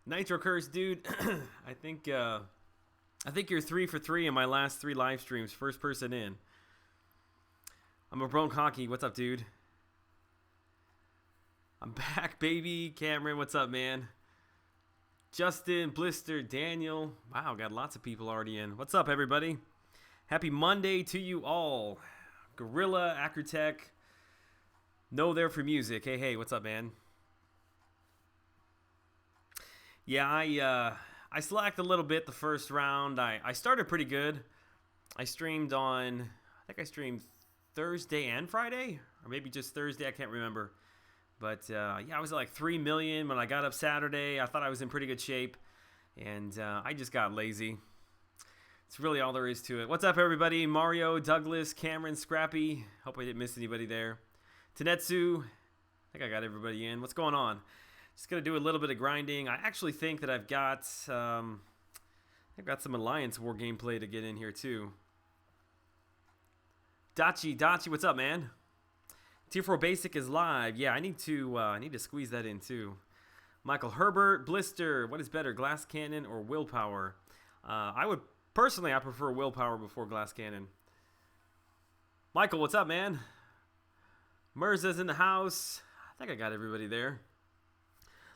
Nitro Curse, dude. I think you're 3 for 3 in my last 3 live streams. First person in. I'm a Bronc Hockey. What's up, dude? I'm back, baby. Cameron, what's up, man? Justin, Blister, Daniel. Wow, got lots of people already in. What's up, everybody? Happy Monday to you all. Gorilla, Acrotech. No there for music. Hey, what's up, man? Yeah, I slacked a little bit the first round. I started pretty good. I streamed Thursday and Friday, or maybe just Thursday. I can't remember. But yeah, I was at like 3 million when I got up Saturday. I thought I was in pretty good shape, and I just got lazy. It's really all there is to it. What's up, everybody? Mario, Douglas, Cameron, Scrappy. Hope I didn't miss anybody there. Tenetsu. I think I got everybody in. What's going on? Just going to do a little bit of grinding. I actually think that I've got some Alliance War gameplay to get in here, too. Dachi, what's up, man? Tier 4 Basic is live. Yeah, I need to squeeze that in, too. Michael Herbert, Blister. What is better, Glass Cannon or Willpower? Personally, I prefer Willpower before Glass Cannon. Michael, what's up, man? Mirza's in the house. I think I got everybody there.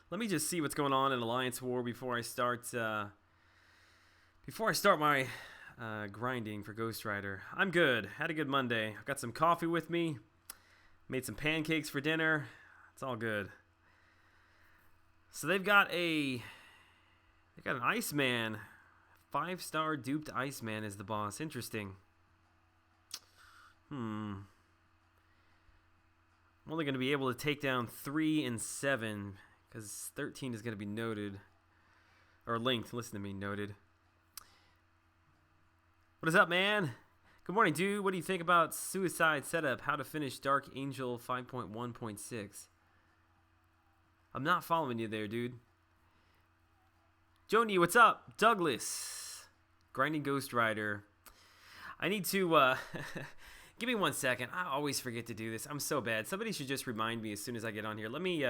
Let me just see what's going on in Alliance War before I start my grinding for Ghost Rider. I'm good. Had a good Monday. I've got some coffee with me. Made some pancakes for dinner. It's all good. So they've got an Iceman. 5-star duped Iceman is the boss. Interesting. I'm only going to be able to take down 3 and 7 because 13 is going to be noted. Or linked. Listen to me, noted. What is up, man? Good morning, dude. What do you think about Suicide Setup? How to finish Dark Angel 5.1.6? I'm not following you there, dude. Joni, what's up? Douglas. Grinding Ghost Rider. I need to, give me 1 second. I always forget to do this. I'm so bad. Somebody should just remind me as soon as I get on here. Let me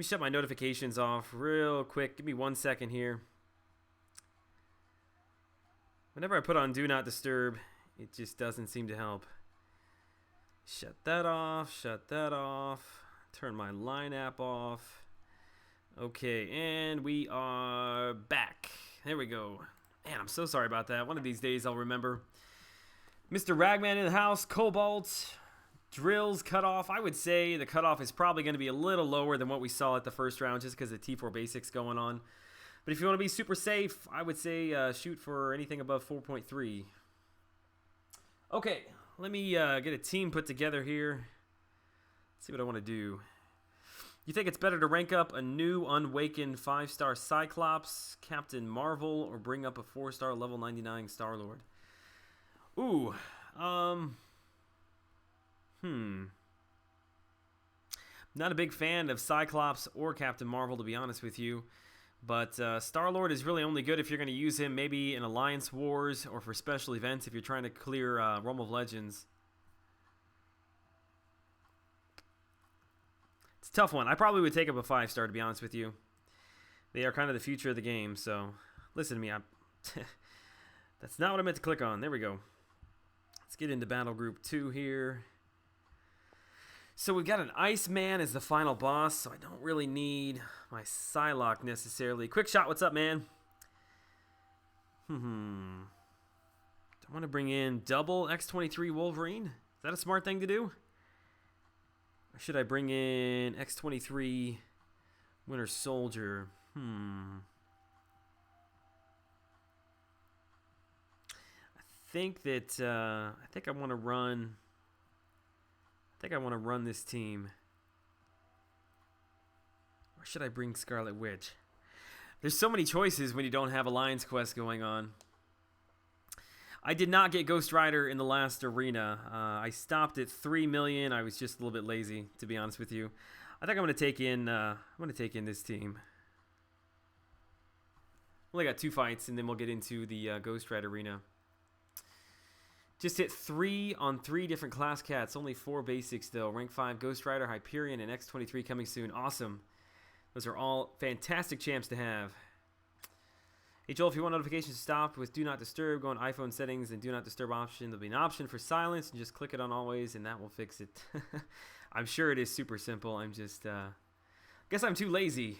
shut my notifications off real quick. Give me 1 second here. Whenever I put on Do Not Disturb, it just doesn't seem to help. Shut that off. Shut that off. Turn my line app off. Okay, and we are back. There we go. Man, I'm so sorry about that. One of these days I'll remember. Mr. Ragman in the house. Cobalt. Drills cutoff. I would say the cutoff is probably going to be a little lower than what we saw at the first round just because the T4 Basics going on. But if you want to be super safe, I would say shoot for anything above 4.3. Okay, let me get a team put together here. Let's see what I want to do. You think it's better to rank up a new Unwakened 5-star Cyclops, Captain Marvel, or bring up a 4-star level 99 Star-Lord? Ooh, Not a big fan of Cyclops or Captain Marvel, to be honest with you. But Star-Lord is really only good if you're going to use him maybe in Alliance Wars or for special events if you're trying to clear Realm of Legends. It's a tough one. I probably would take up a 5-star, to be honest with you. They are kind of the future of the game, so listen to me. That's not what I meant to click on. There we go. Let's get into Battle Group 2 here. So we've got an Iceman as the final boss, so I don't really need my Psylocke necessarily. Quick Shot, what's up, man? Do I want to bring in double X-23 Wolverine? Is that a smart thing to do? Or should I bring in X-23 Winter Soldier? I think I want to run. I think I want to run this team. Or should I bring Scarlet Witch? There's so many choices when you don't have Alliance Quest going on. I did not get Ghost Rider in the last arena. I stopped at 3 million. I was just a little bit lazy, to be honest with you. I think I'm going to take in this team. Only got 2 fights, and then we'll get into the Ghost Rider arena. Just hit 3 on 3 different class cats. Only 4 basics, though. Rank 5 Ghost Rider, Hyperion, and X-23 coming soon. Awesome. Those are all fantastic champs to have. Hey Joel, if you want notifications stopped with Do Not Disturb, go on iPhone settings and Do Not Disturb option. There'll be an option for silence, and just click it on always, and that will fix it. I'm sure it is super simple. I'm just, guess I'm too lazy.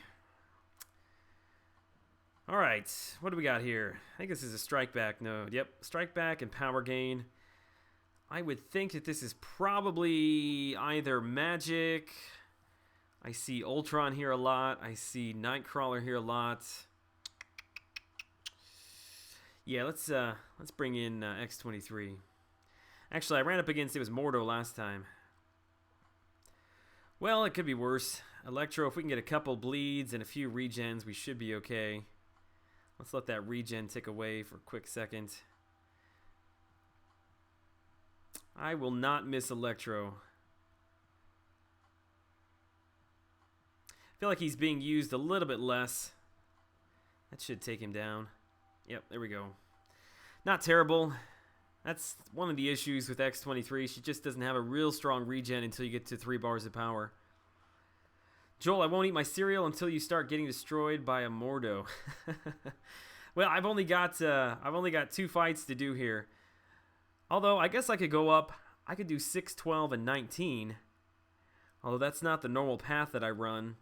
All right, what do we got here? I think this is a strike back node. Yep, strike back and power gain. I would think that this is probably either magic. I see Ultron here a lot. I see Nightcrawler here a lot. Yeah, let's bring in X23. Actually, I ran up against, it was Mordo last time. Well, it could be worse. Electro, if we can get a couple bleeds and a few regens, we should be okay. Let's let that regen tick away for a quick second. I will not miss Electro. I feel like he's being used a little bit less. That should take him down. Yep, there we go. Not terrible. That's one of the issues with X23. She just doesn't have a real strong regen until you get to 3 bars of power. Joel, I won't eat my cereal until you start getting destroyed by a Mordo. Well, I've only got 2 fights to do here. Although I guess I could go up. I could do 6, 12, and 19. Although that's not the normal path that I run.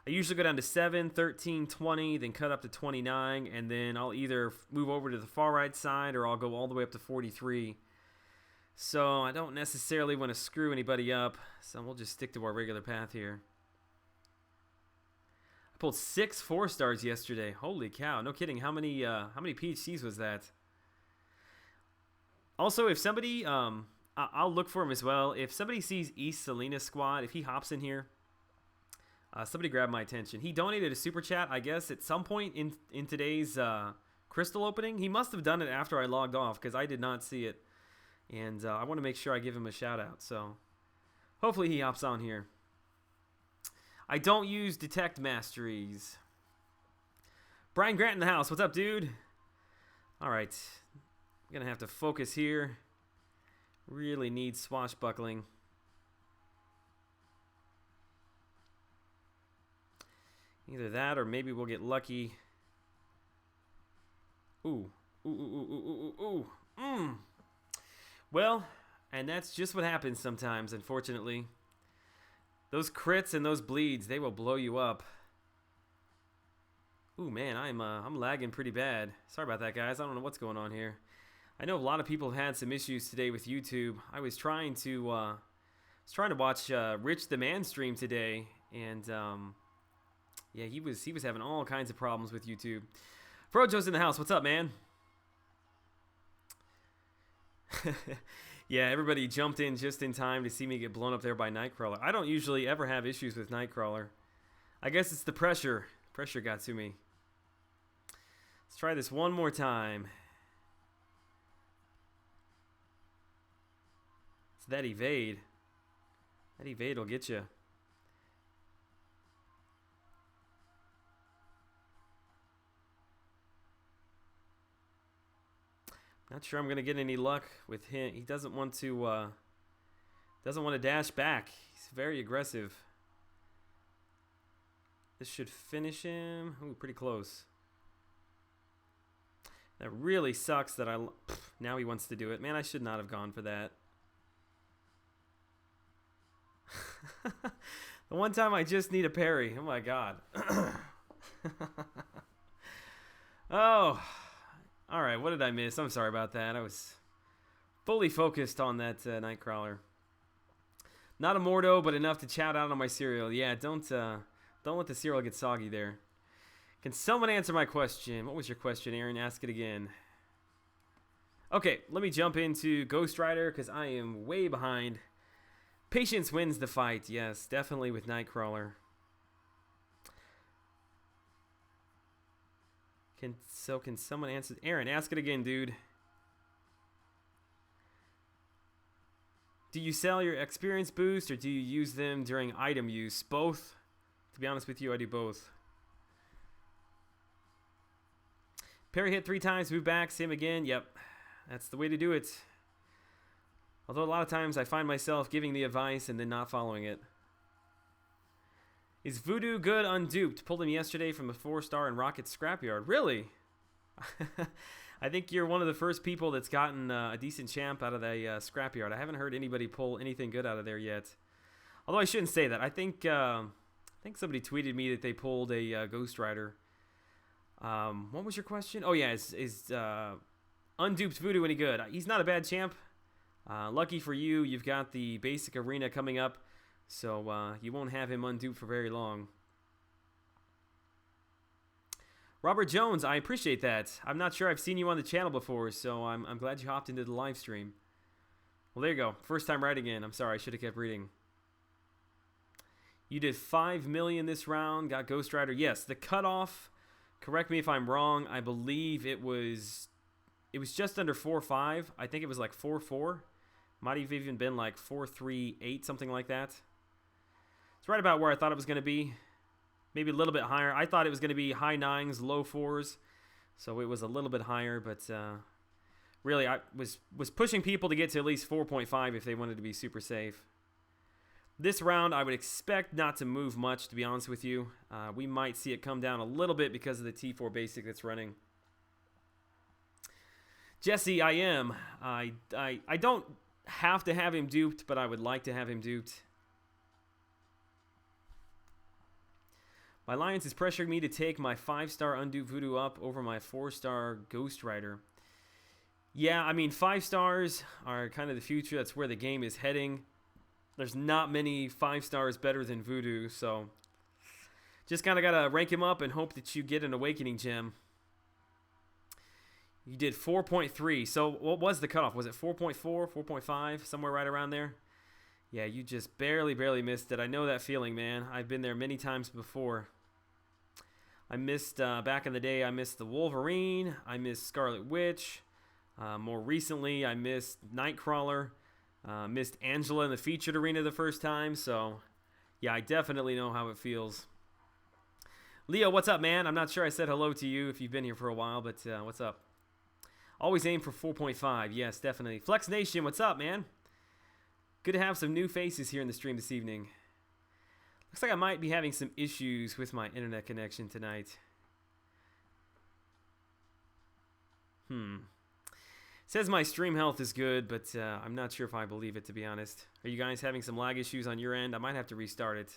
I usually go down to 7, 13, 20, then cut up to 29, and then I'll either move over to the far right side or I'll go all the way up to 43. So I don't necessarily want to screw anybody up, so we'll just stick to our regular path here. I pulled 6 4-stars yesterday. Holy cow, no kidding. How many PHCs was that? Also, if somebody, I'll look for him as well. If somebody sees East Selena Squad, if he hops in here, somebody grabbed my attention. He donated a super chat, I guess, at some point in today's crystal opening. He must have done it after I logged off because I did not see it. And I want to make sure I give him a shout out. So hopefully he hops on here. I don't use detect masteries. Brian Grant in the house. What's up, dude? All right. I'm going to have to focus here. Really need swashbuckling. Either that or maybe we'll get lucky. Ooh. Ooh, ooh, ooh, ooh, ooh, ooh. Well, and that's just what happens sometimes, unfortunately. Those crits and those bleeds, they will blow you up. Ooh, man, I'm lagging pretty bad. Sorry about that, guys. I don't know what's going on here. I know a lot of people have had some issues today with YouTube. I was trying to watch Rich the Man stream today, and yeah, he was having all kinds of problems with YouTube. Frojo's in the house. What's up, man? Yeah, everybody jumped in just in time to see me get blown up there by Nightcrawler. I don't usually ever have issues with Nightcrawler. I guess it's the pressure. Pressure got to me. Let's try this one more time. It's that evade. That evade will get you. Not sure I'm gonna get any luck with him. He doesn't want to dash back. He's very aggressive. This should finish him. Ooh, pretty close. That really sucks that now he wants to do it. Man, I should not have gone for that. The one time I just need a parry. Oh my god. Oh. All right, what did I miss? I'm sorry about that. I was fully focused on that Nightcrawler. Not a Mordo, but enough to chow down on my cereal. Yeah, don't let the cereal get soggy there. Can someone answer my question? What was your question, Aaron? Ask it again. Okay, let me jump into Ghost Rider because I am way behind. Patience wins the fight. Yes, definitely with Nightcrawler. Can someone answer? Aaron, ask it again, dude. Do you sell your experience boost or do you use them during item use? Both. To be honest with you, I do both. Parry hit 3 times, move back, same again. Yep, that's the way to do it. Although a lot of times I find myself giving the advice and then not following it. Is Voodoo good unduped? Pulled him yesterday from a 4-star in Rocket Scrapyard. Really? I think you're one of the first people that's gotten a decent champ out of the Scrapyard. I haven't heard anybody pull anything good out of there yet. Although I shouldn't say that. I think somebody tweeted me that they pulled a Ghost Rider. What was your question? Oh yeah, is unduped Voodoo any good? He's not a bad champ. Lucky for you, you've got the basic arena coming up, so you won't have him unduped for very long. Robert Jones, I appreciate that. I'm not sure I've seen you on the channel before, so I'm glad you hopped into the live stream. Well, there you go. First time right again. I'm sorry, I should have kept reading. You did 5 million this round, got Ghost Rider. Yes, the cutoff, correct me if I'm wrong, I believe it was just under 4.5. I think it was like 4.4. Might have even been like 4.38, something like that. It's right about where I thought it was going to be. Maybe a little bit higher. I thought it was going to be high 9s, low 4s. So it was a little bit higher, but really I was pushing people to get to at least 4.5 if they wanted to be super safe. This round I would expect not to move much, to be honest with you. We might see it come down a little bit because of the T4 basic that's running. Jesse, I am. I don't have to have him duped, but I would like to have him duped. My Alliance is pressuring me to take my 5-star unduped Voodoo up over my 4-star Ghost Rider. Yeah, I mean, 5 stars are kind of the future. That's where the game is heading. There's not many 5 stars better than Voodoo, so just kind of got to rank him up and hope that you get an Awakening Gem. You did 4.3. So what was the cutoff? Was it 4.4, 4.5, somewhere right around there? Yeah, you just barely missed it. I know that feeling, man. I've been there many times before. I missed, back in the day, I missed the Wolverine. I missed Scarlet Witch. More recently, I missed Nightcrawler. Missed Angela in the featured arena the first time. So, yeah, I definitely know how it feels. Leo, what's up, man? I'm not sure I said hello to you if you've been here for a while, but what's up? Always aim for 4.5. Yes, definitely. Flex Nation, what's up, man? Good to have some new faces here in the stream this evening. Looks like I might be having some issues with my internet connection tonight. Says my stream health is good, but I'm not sure if I believe it, to be honest. Are you guys having some lag issues on your end? I might have to restart it.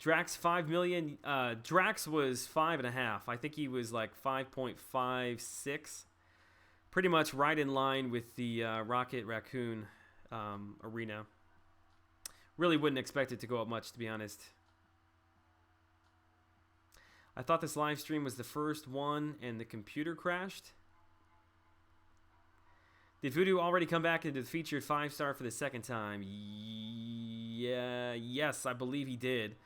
Drax 5 million. Drax was 5.5. I think he was like 5.56. Pretty much right in line with the Rocket Raccoon arena. Really wouldn't expect it to go up much, to be honest. I thought this live stream was the first one and the computer crashed. Did Voodoo already come back into the featured 5-star for the second time? Yeah, yes, I believe he did.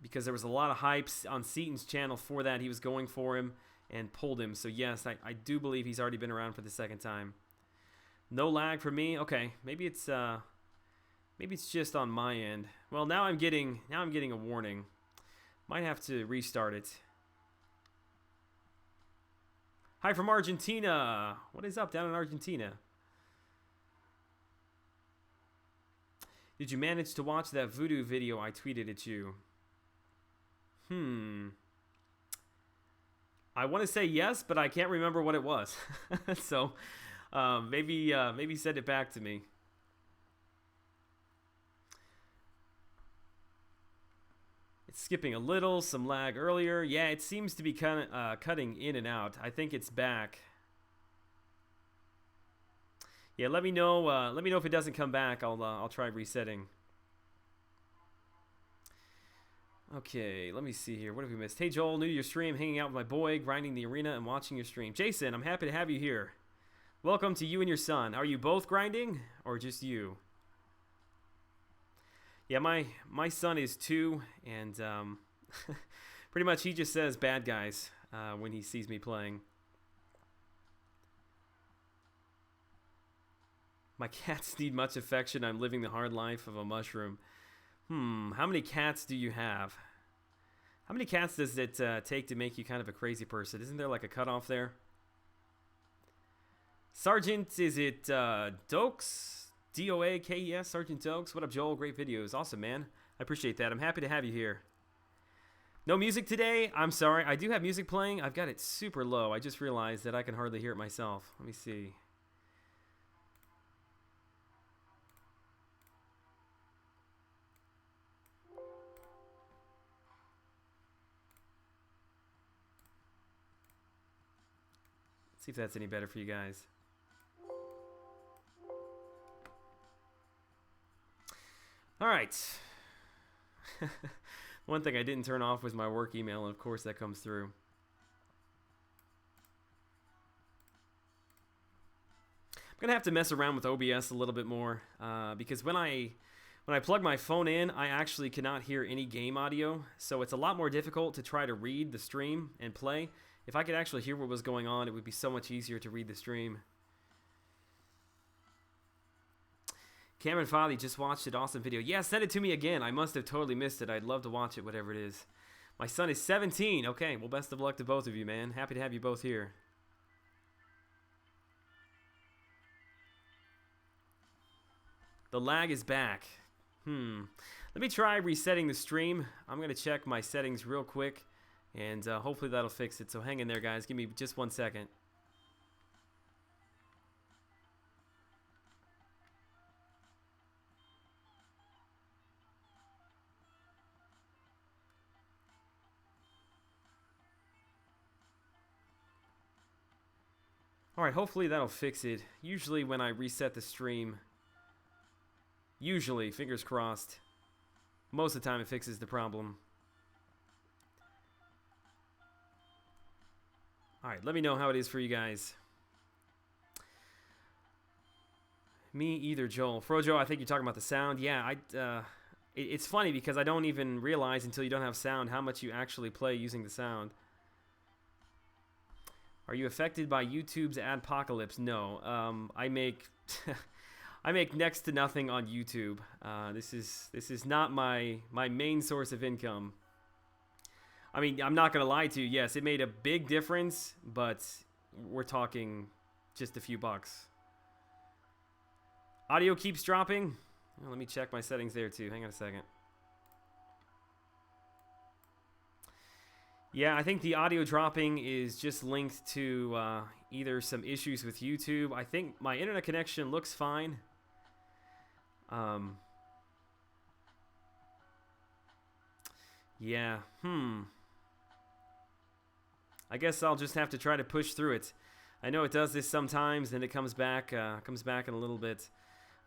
Because there was a lot of hypes on Seaton's channel for that. He was going for him and pulled him. So yes, I do believe he's already been around for the second time. No lag for me. Okay, maybe it's just on my end. Well, now I'm getting a warning. Might have to restart it. Hi from Argentina. What is up down in Argentina? Did you manage to watch that Voodoo video I tweeted at you? I want to say yes, but I can't remember what it was. So maybe send it back to me. It's skipping a little, some lag earlier. Yeah, it seems to be kind of cutting in and out. I think it's back. Yeah, let me know. Let me know if it doesn't come back. I'll try resetting. Okay, let me see here. What have we missed? Hey Joel, new to your stream, hanging out with my boy, grinding the arena, and watching your stream. Jason, I'm happy to have you here. Welcome to you and your son. Are you both grinding, or just you? Yeah, my son is 2, and pretty much he just says bad guys when he sees me playing. My cats need much affection. I'm living the hard life of a mushroom. How many cats do you have? How many cats does it take to make you kind of a crazy person? Isn't there like a cutoff there? Sergeant, is it Dokes? DOAKES, Sergeant Dokes. What up, Joel? Great videos. Awesome, man. I appreciate that. I'm happy to have you here. No music today? I'm sorry. I do have music playing. I've got it super low. I just realized that I can hardly hear it myself. Let me see. See if that's any better for you guys. All right. One thing I didn't turn off was my work email, and of course that comes through. I'm gonna have to mess around with OBS a little bit more because when I plug my phone in, I actually cannot hear any game audio, so it's a lot more difficult to try to read the stream and play. If I could actually hear what was going on, it would be so much easier to read the stream. Cameron Foley just watched an awesome video. Yeah, send it to me again. I must have totally missed it. I'd love to watch it, whatever it is. My son is 17. Okay, well, best of luck to both of you, man. Happy to have you both here. The lag is back. Let me try resetting the stream. I'm going to check my settings real quick, and hopefully that'll fix it. So hang in there, guys. Give me just 1 second. Alright, hopefully that'll fix it. Usually when I reset the stream, fingers crossed, most of the time it fixes the problem. Alright, let me know how it is for you guys. Me either, Joel. Frojo, I think you're talking about the sound. Yeah, it's funny because I don't even realize until you don't have sound how much you actually play using the sound. Are you affected by YouTube's adpocalypse? No. I make I make next to nothing on YouTube. This is not my main source of income. I mean, I'm not gonna lie to you. Yes, it made a big difference, but we're talking just a few bucks. Audio keeps dropping. Well, let me check my settings there too. Hang on a second. Yeah, I think the audio dropping is just linked to either some issues with YouTube. I think my internet connection looks fine. Yeah, I guess I'll just have to try to push through it. I know it does this sometimes, then it comes back in a little bit.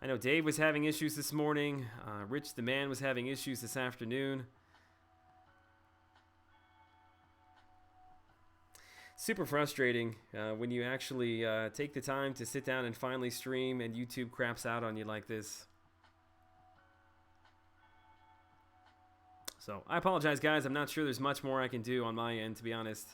I know Dave was having issues this morning. Rich the Man was having issues this afternoon. Super frustrating when you actually take the time to sit down and finally stream and YouTube craps out on you like this. So I apologize, guys. I'm not sure there's much more I can do on my end, to be honest.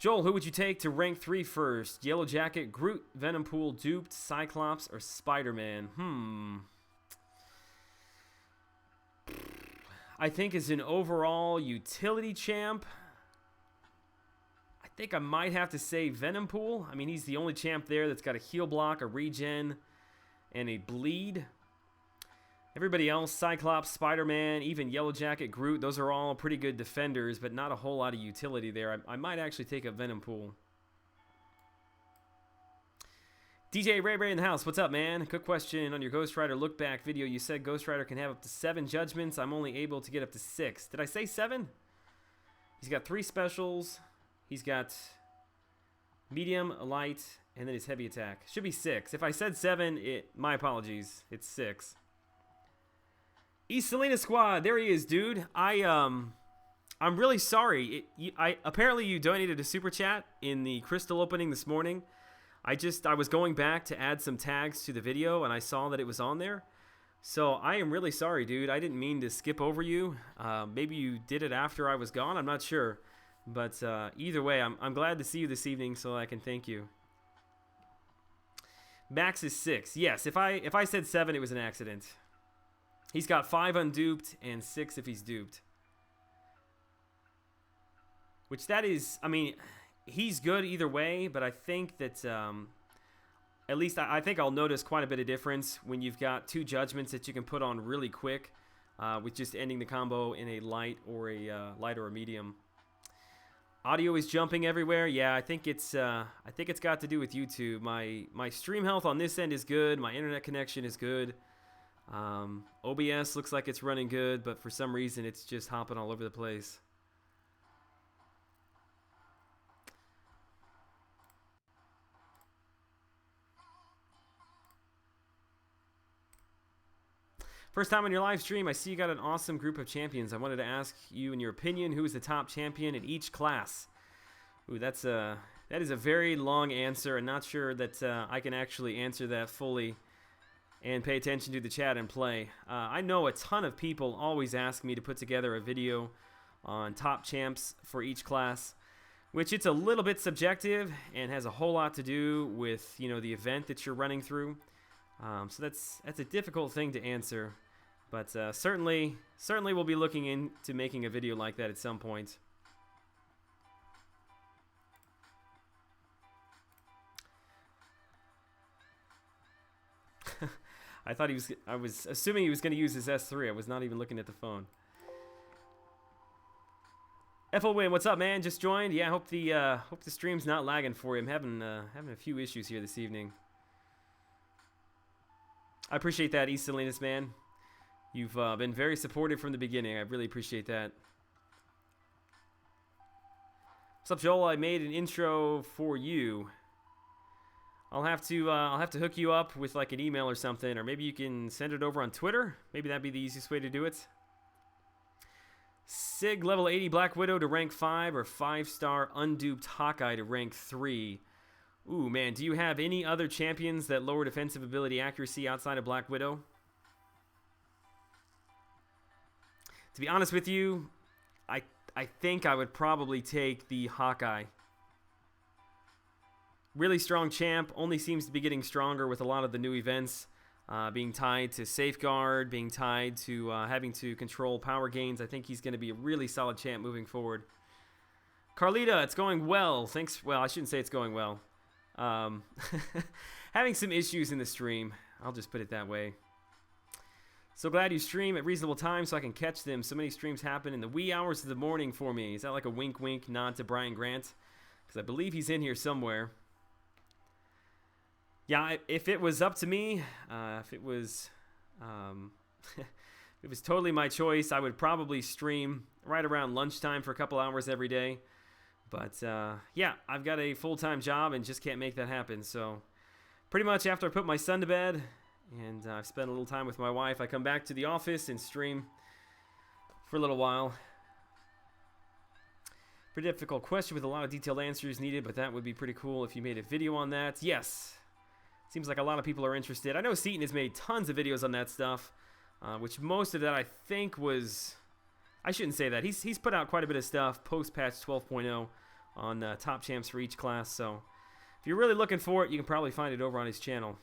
Joel, who would you take to rank 3 first? Yellow Jacket, Groot, Venompool, Duped, Cyclops, or Spider-Man? I think as an overall utility champ, I think I might have to say Venompool. I mean, he's the only champ there that's got a heal block, a regen, and a bleed. Everybody else, Cyclops, Spider-Man, even Yellow Jacket, Groot, those are all pretty good defenders, but not a whole lot of utility there. I might actually take a Venompool. DJ Ray Ray in the house, what's up, man? Quick question on your Ghost Rider look back video. You said Ghost Rider can have up to 7 judgments. I'm only able to get up to 6. Did I say 7? He's got 3 specials. He's got medium, light, and then his heavy attack. Should be 6. If I said 7, my apologies. It's 6. East Selena Squad, there he is, dude. I'm really sorry. Apparently you donated a super chat in the crystal opening this morning. I was going back to add some tags to the video, and I saw that it was on there. So I am really sorry, dude. I didn't mean to skip over you. Maybe you did it after I was gone. I'm not sure. But either way, I'm glad to see you this evening so I can thank you. Max is 6. Yes, if I said 7, it was an accident. He's got 5 unduped and 6 if he's duped. Which that is, I mean, he's good either way, but I think that at least I think I'll notice quite a bit of difference when you've got two judgments that you can put on really quick, with just ending the combo in a light or a medium. Audio is jumping everywhere. Yeah, I think it's got to do with YouTube. My stream health on this end is good. My internet connection is good. OBS looks like it's running good, but for some reason it's just hopping all over the place. First time on your live stream, I see you got an awesome group of champions. I wanted to ask you, in your opinion, who is the top champion in each class? Ooh, that is a very long answer. I'm not sure that I can actually answer that fully and pay attention to the chat and play. I know a ton of people always ask me to put together a video on top champs for each class, which it's a little bit subjective and has a whole lot to do with, you know, the event that you're running through. So that's a difficult thing to answer. But certainly we'll be looking into making a video like that at some point. I was assuming he was going to use his S3. I was not even looking at the phone. FO Win, what's up, man? Just joined. Yeah, hope the stream's not lagging for you. I'm having a few issues here this evening. I appreciate that, East Salinas, man. You've been very supportive from the beginning. I really appreciate that. What's up, Joel? I made an intro for you. I'll have to hook you up with like an email or something, or maybe you can send it over on Twitter. Maybe that'd be the easiest way to do it. Sig level 80 Black Widow to rank 5, or 5-star unduped Hawkeye to rank 3. Ooh, man, do you have any other champions that lower defensive ability accuracy outside of Black Widow? To be honest with you, I think I would probably take the Hawkeye. Really strong champ, only seems to be getting stronger with a lot of the new events, being tied to Safeguard, being tied to having to control power gains. I think he's going to be a really solid champ moving forward. Carlita, it's going well. Thanks. Well, I shouldn't say it's going well. Having some issues in the stream. I'll just put it that way. So glad you stream at reasonable time so I can catch them. So many streams happen in the wee hours of the morning for me. Is that like a wink wink nod to Brian Grant? Because I believe he's in here somewhere. Yeah, if it was up to me, if it was totally my choice, I would probably stream right around lunchtime for a couple hours every day. But yeah, I've got a full-time job and just can't make that happen. So pretty much after I put my son to bed and I've spent a little time with my wife, I come back to the office and stream for a little while. Pretty difficult question with a lot of detailed answers needed, but that would be pretty cool if you made a video on that. Yes. Seems like a lot of people are interested. I know Seaton has made tons of videos on that stuff, which most of that I think was... I shouldn't say that. He's put out quite a bit of stuff post-patch 12.0 on top champs for each class. So if you're really looking for it, you can probably find it over on his channel.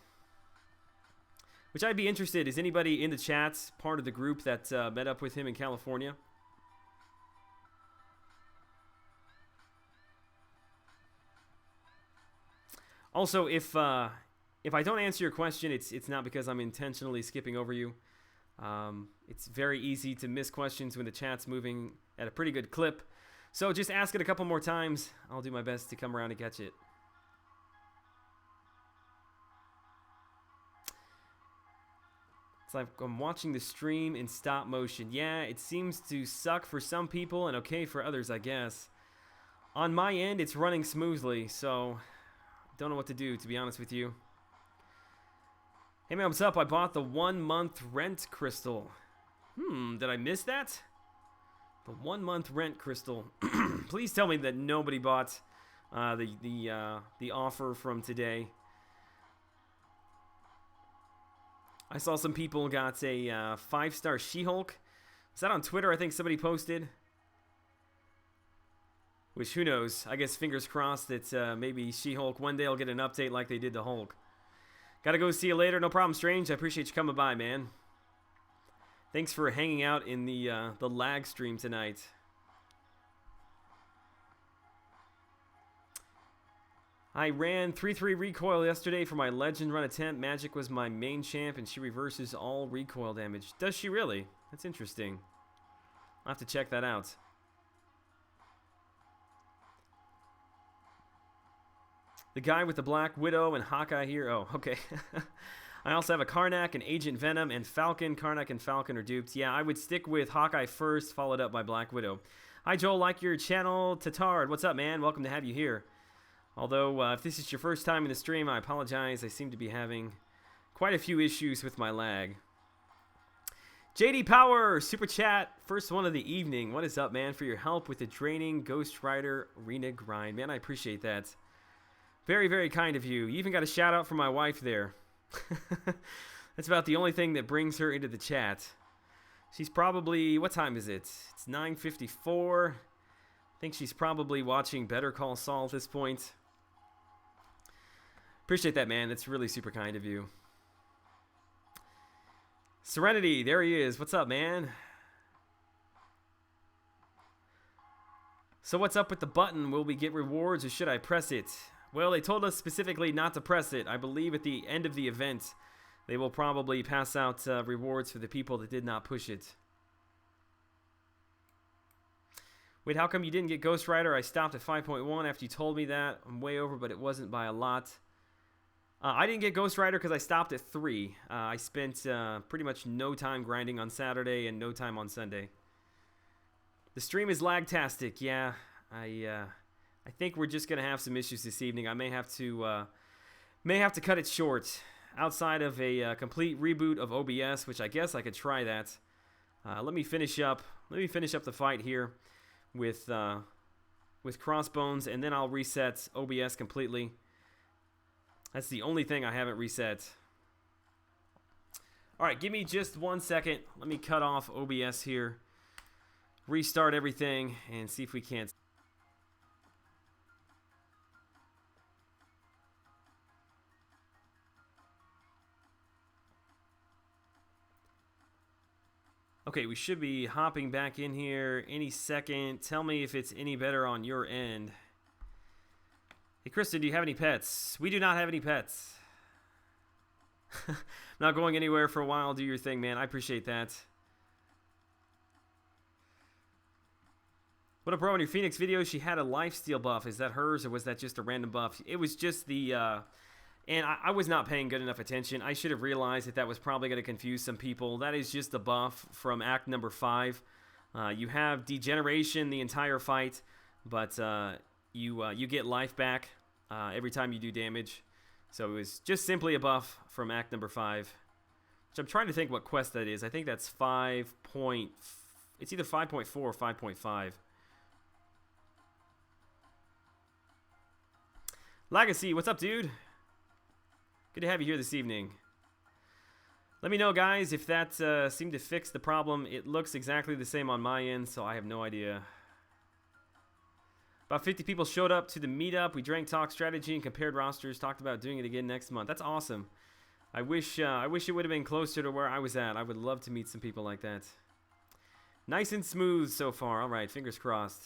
Which I'd be interested. Is anybody in the chats part of the group that met up with him in California? Also, if I don't answer your question, it's not because I'm intentionally skipping over you. It's very easy to miss questions when the chat's moving at a pretty good clip. So just ask it a couple more times. I'll do my best to come around and catch it. It's like I'm watching the stream in stop motion. Yeah, it seems to suck for some people and okay for others, I guess. On my end, it's running smoothly, so don't know what to do, to be honest with you. Hey man, what's up? I bought the 1-month rent crystal. Did I miss that? The 1-month rent crystal. Please tell me that nobody bought the offer from today. I saw some people got a 5-star She-Hulk. Was that on Twitter? I think somebody posted. Which, who knows? I guess fingers crossed that maybe She-Hulk one day will get an update like they did to Hulk. Gotta go, see you later. No problem, Strange. I appreciate you coming by, man. Thanks for hanging out in the lag stream tonight. I ran 3-3 recoil yesterday for my legend run attempt. Magic was my main champ, and she reverses all recoil damage. Does she really? That's interesting. I'll have to check that out. The guy with the Black Widow and Hawkeye here. Oh, okay. I also have a Karnak, an Agent Venom, and Falcon. Karnak and Falcon are duped. Yeah, I would stick with Hawkeye first, followed up by Black Widow. Hi, Joel. Like your channel, Tatard. What's up, man? Welcome to have you here. Although, if this is your first time in the stream, I apologize. I seem to be having quite a few issues with my lag. JD Power, Super Chat, first one of the evening. What is up, man? For your help with the draining Ghost Rider arena grind. Man, I appreciate that. Very, very kind of you. You even got a shout out from my wife there. That's about the only thing that brings her into the chat. She's probably, what time is it? It's 9:54. I think she's probably watching Better Call Saul at this point. Appreciate that, man. That's really super kind of you. Serenity, there he is. What's up, man? So what's up with the button? Will we get rewards or should I press it? Well, they told us specifically not to press it. I believe at the end of the event, they will probably pass out rewards for the people that did not push it. Wait, how come you didn't get Ghost Rider? I stopped at 5.1 after you told me that. I'm way over, but it wasn't by a lot. I didn't get Ghost Rider because I stopped at 3. I spent pretty much no time grinding on Saturday and no time on Sunday. The stream is lag-tastic. Yeah, I think we're just gonna have some issues this evening. I may have to cut it short. Outside of a complete reboot of OBS, which I guess I could try that. Let me finish up the fight here with Crossbones, and then I'll reset OBS completely. That's the only thing I haven't reset. All right, give me just 1 second. Let me cut off OBS here, restart everything, and see if we can't. Okay, we should be hopping back in here any second. Tell me if it's any better on your end. Hey, Kristen, do you have any pets? We do not have any pets. Not going anywhere for a while. Do your thing, man. I appreciate that. What up, bro? In your Phoenix video, she had a lifesteal buff. Is that hers, or was that just a random buff? It was just the... And I was not paying good enough attention. I should have realized that that was probably going to confuse some people. That is just a buff from Act number 5. You have degeneration the entire fight, but you get life back every time you do damage. So it was just simply a buff from Act number 5. Which I'm trying to think what quest that is. I think that's 5. It's either 5.4 or 5.5. Legacy, what's up, dude? Good to have you here this evening. Let me know, guys, if that seemed to fix the problem. It looks exactly the same on my end, so I have no idea. About 50 people showed up to the meetup. We drank, talked strategy, and compared rosters. Talked about doing it again next month. That's awesome. I wish it would have been closer to where I was at. I would love to meet some people like that. Nice and smooth so far. All right, fingers crossed.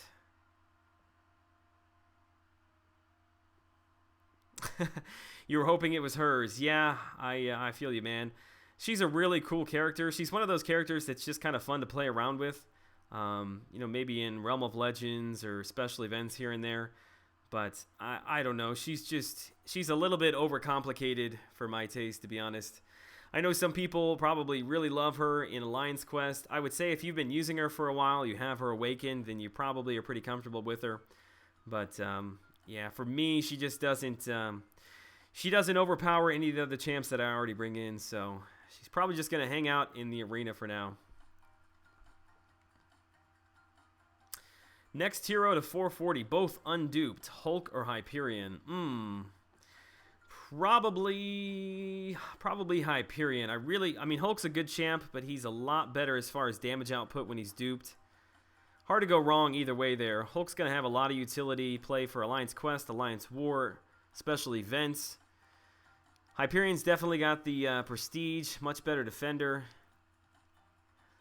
You were hoping it was hers. Yeah, I feel you, man. She's a really cool character. She's one of those characters that's just kind of fun to play around with. You know, maybe in Realm of Legends or special events here and there. But I don't know. She's a little bit overcomplicated for my taste, to be honest. I know some people probably really love her in Alliance Quest. I would say if you've been using her for a while, you have her awakened, then you probably are pretty comfortable with her. But yeah, for me, she just doesn't overpower any of the other champs that I already bring in, so she's probably just going to hang out in the arena for now. Next hero to 440, both unduped, Hulk or Hyperion. Probably Hyperion. I mean, Hulk's a good champ, but he's a lot better as far as damage output when he's duped. Hard to go wrong either way there. Hulk's going to have a lot of utility play for Alliance Quest, Alliance War, special events. Hyperion's definitely got the prestige, much better defender.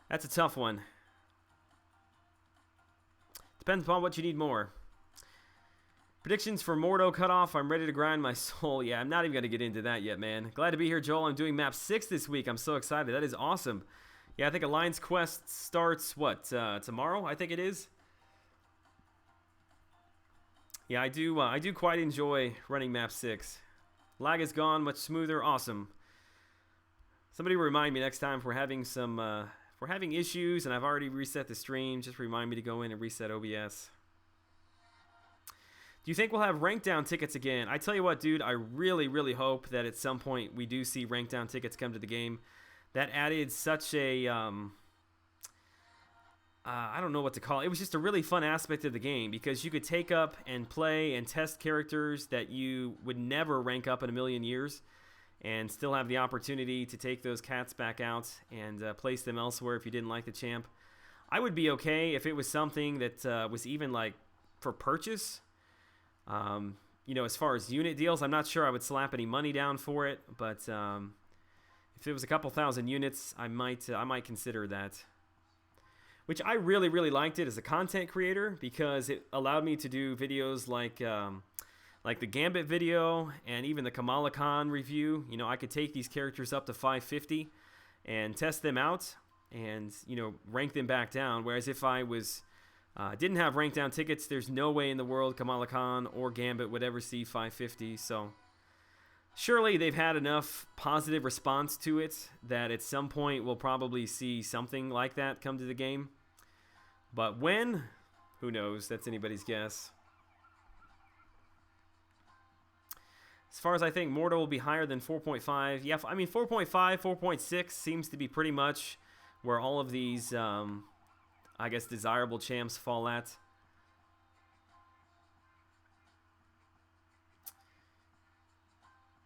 That's a tough one. Depends upon what you need more. Predictions for Mordo cutoff. I'm ready to grind my soul. Yeah, I'm not even going to get into that yet, man. Glad to be here, Joel. I'm doing map 6 this week. I'm so excited. That is awesome. Yeah, I think Alliance Quest starts, what, tomorrow? I think it is. Yeah, I do quite enjoy running map 6. Lag is gone, much smoother. Awesome. Somebody remind me next time if we're having some, if we're having issues and I've already reset the stream, just remind me to go in and reset OBS. Do you think we'll have rank down tickets again? I tell you what, dude, I really, really hope that at some point we do see rank down tickets come to the game. That added such a, I don't know what to call it. It was just a really fun aspect of the game because you could take up and play and test characters that you would never rank up in a million years and still have the opportunity to take those cats back out and place them elsewhere if you didn't like the champ. I would be okay if it was something that was even like for purchase. You know, as far as unit deals, I'm not sure I would slap any money down for it, but if it was a couple thousand units, I might consider that. Which I really, really liked it as a content creator because it allowed me to do videos like the Gambit video and even the Kamala Khan review. You know, I could take these characters up to 550 and test them out and, you know, rank them back down. Whereas if I was didn't have rank down tickets, there's no way in the world Kamala Khan or Gambit would ever see 550. So surely they've had enough positive response to it that at some point we'll probably see something like that come to the game. But when? Who knows? That's anybody's guess. As far as I think, Mordo will be higher than 4.5. Yeah, I mean 4.5, 4.6 seems to be pretty much where all of these, I guess, desirable champs fall at.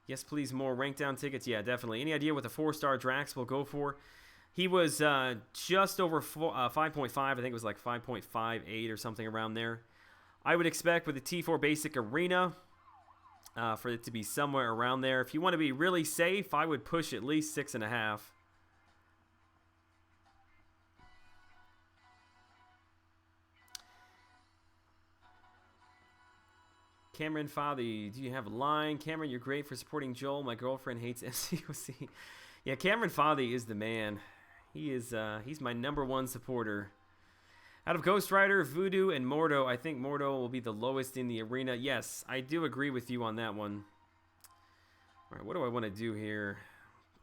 Yes, please, more rank down tickets. Yeah, definitely. Any idea what the 4-star Drax will go for? He was just over 5.5. I think it was like 5.58 or something around there. I would expect with the T4 Basic Arena for it to be somewhere around there. If you want to be really safe, I would push at least 6.5. Cameron Foddy, do you have a line? Cameron, you're great for supporting Joel. My girlfriend hates FCOC. Yeah, Cameron Foddy is the man. He is he's my #1 supporter. Out of Ghost Rider, Voodoo, and Mordo, I think Mordo will be the lowest in the arena. Yes, I do agree with you on that one. All right, what do I want to do here?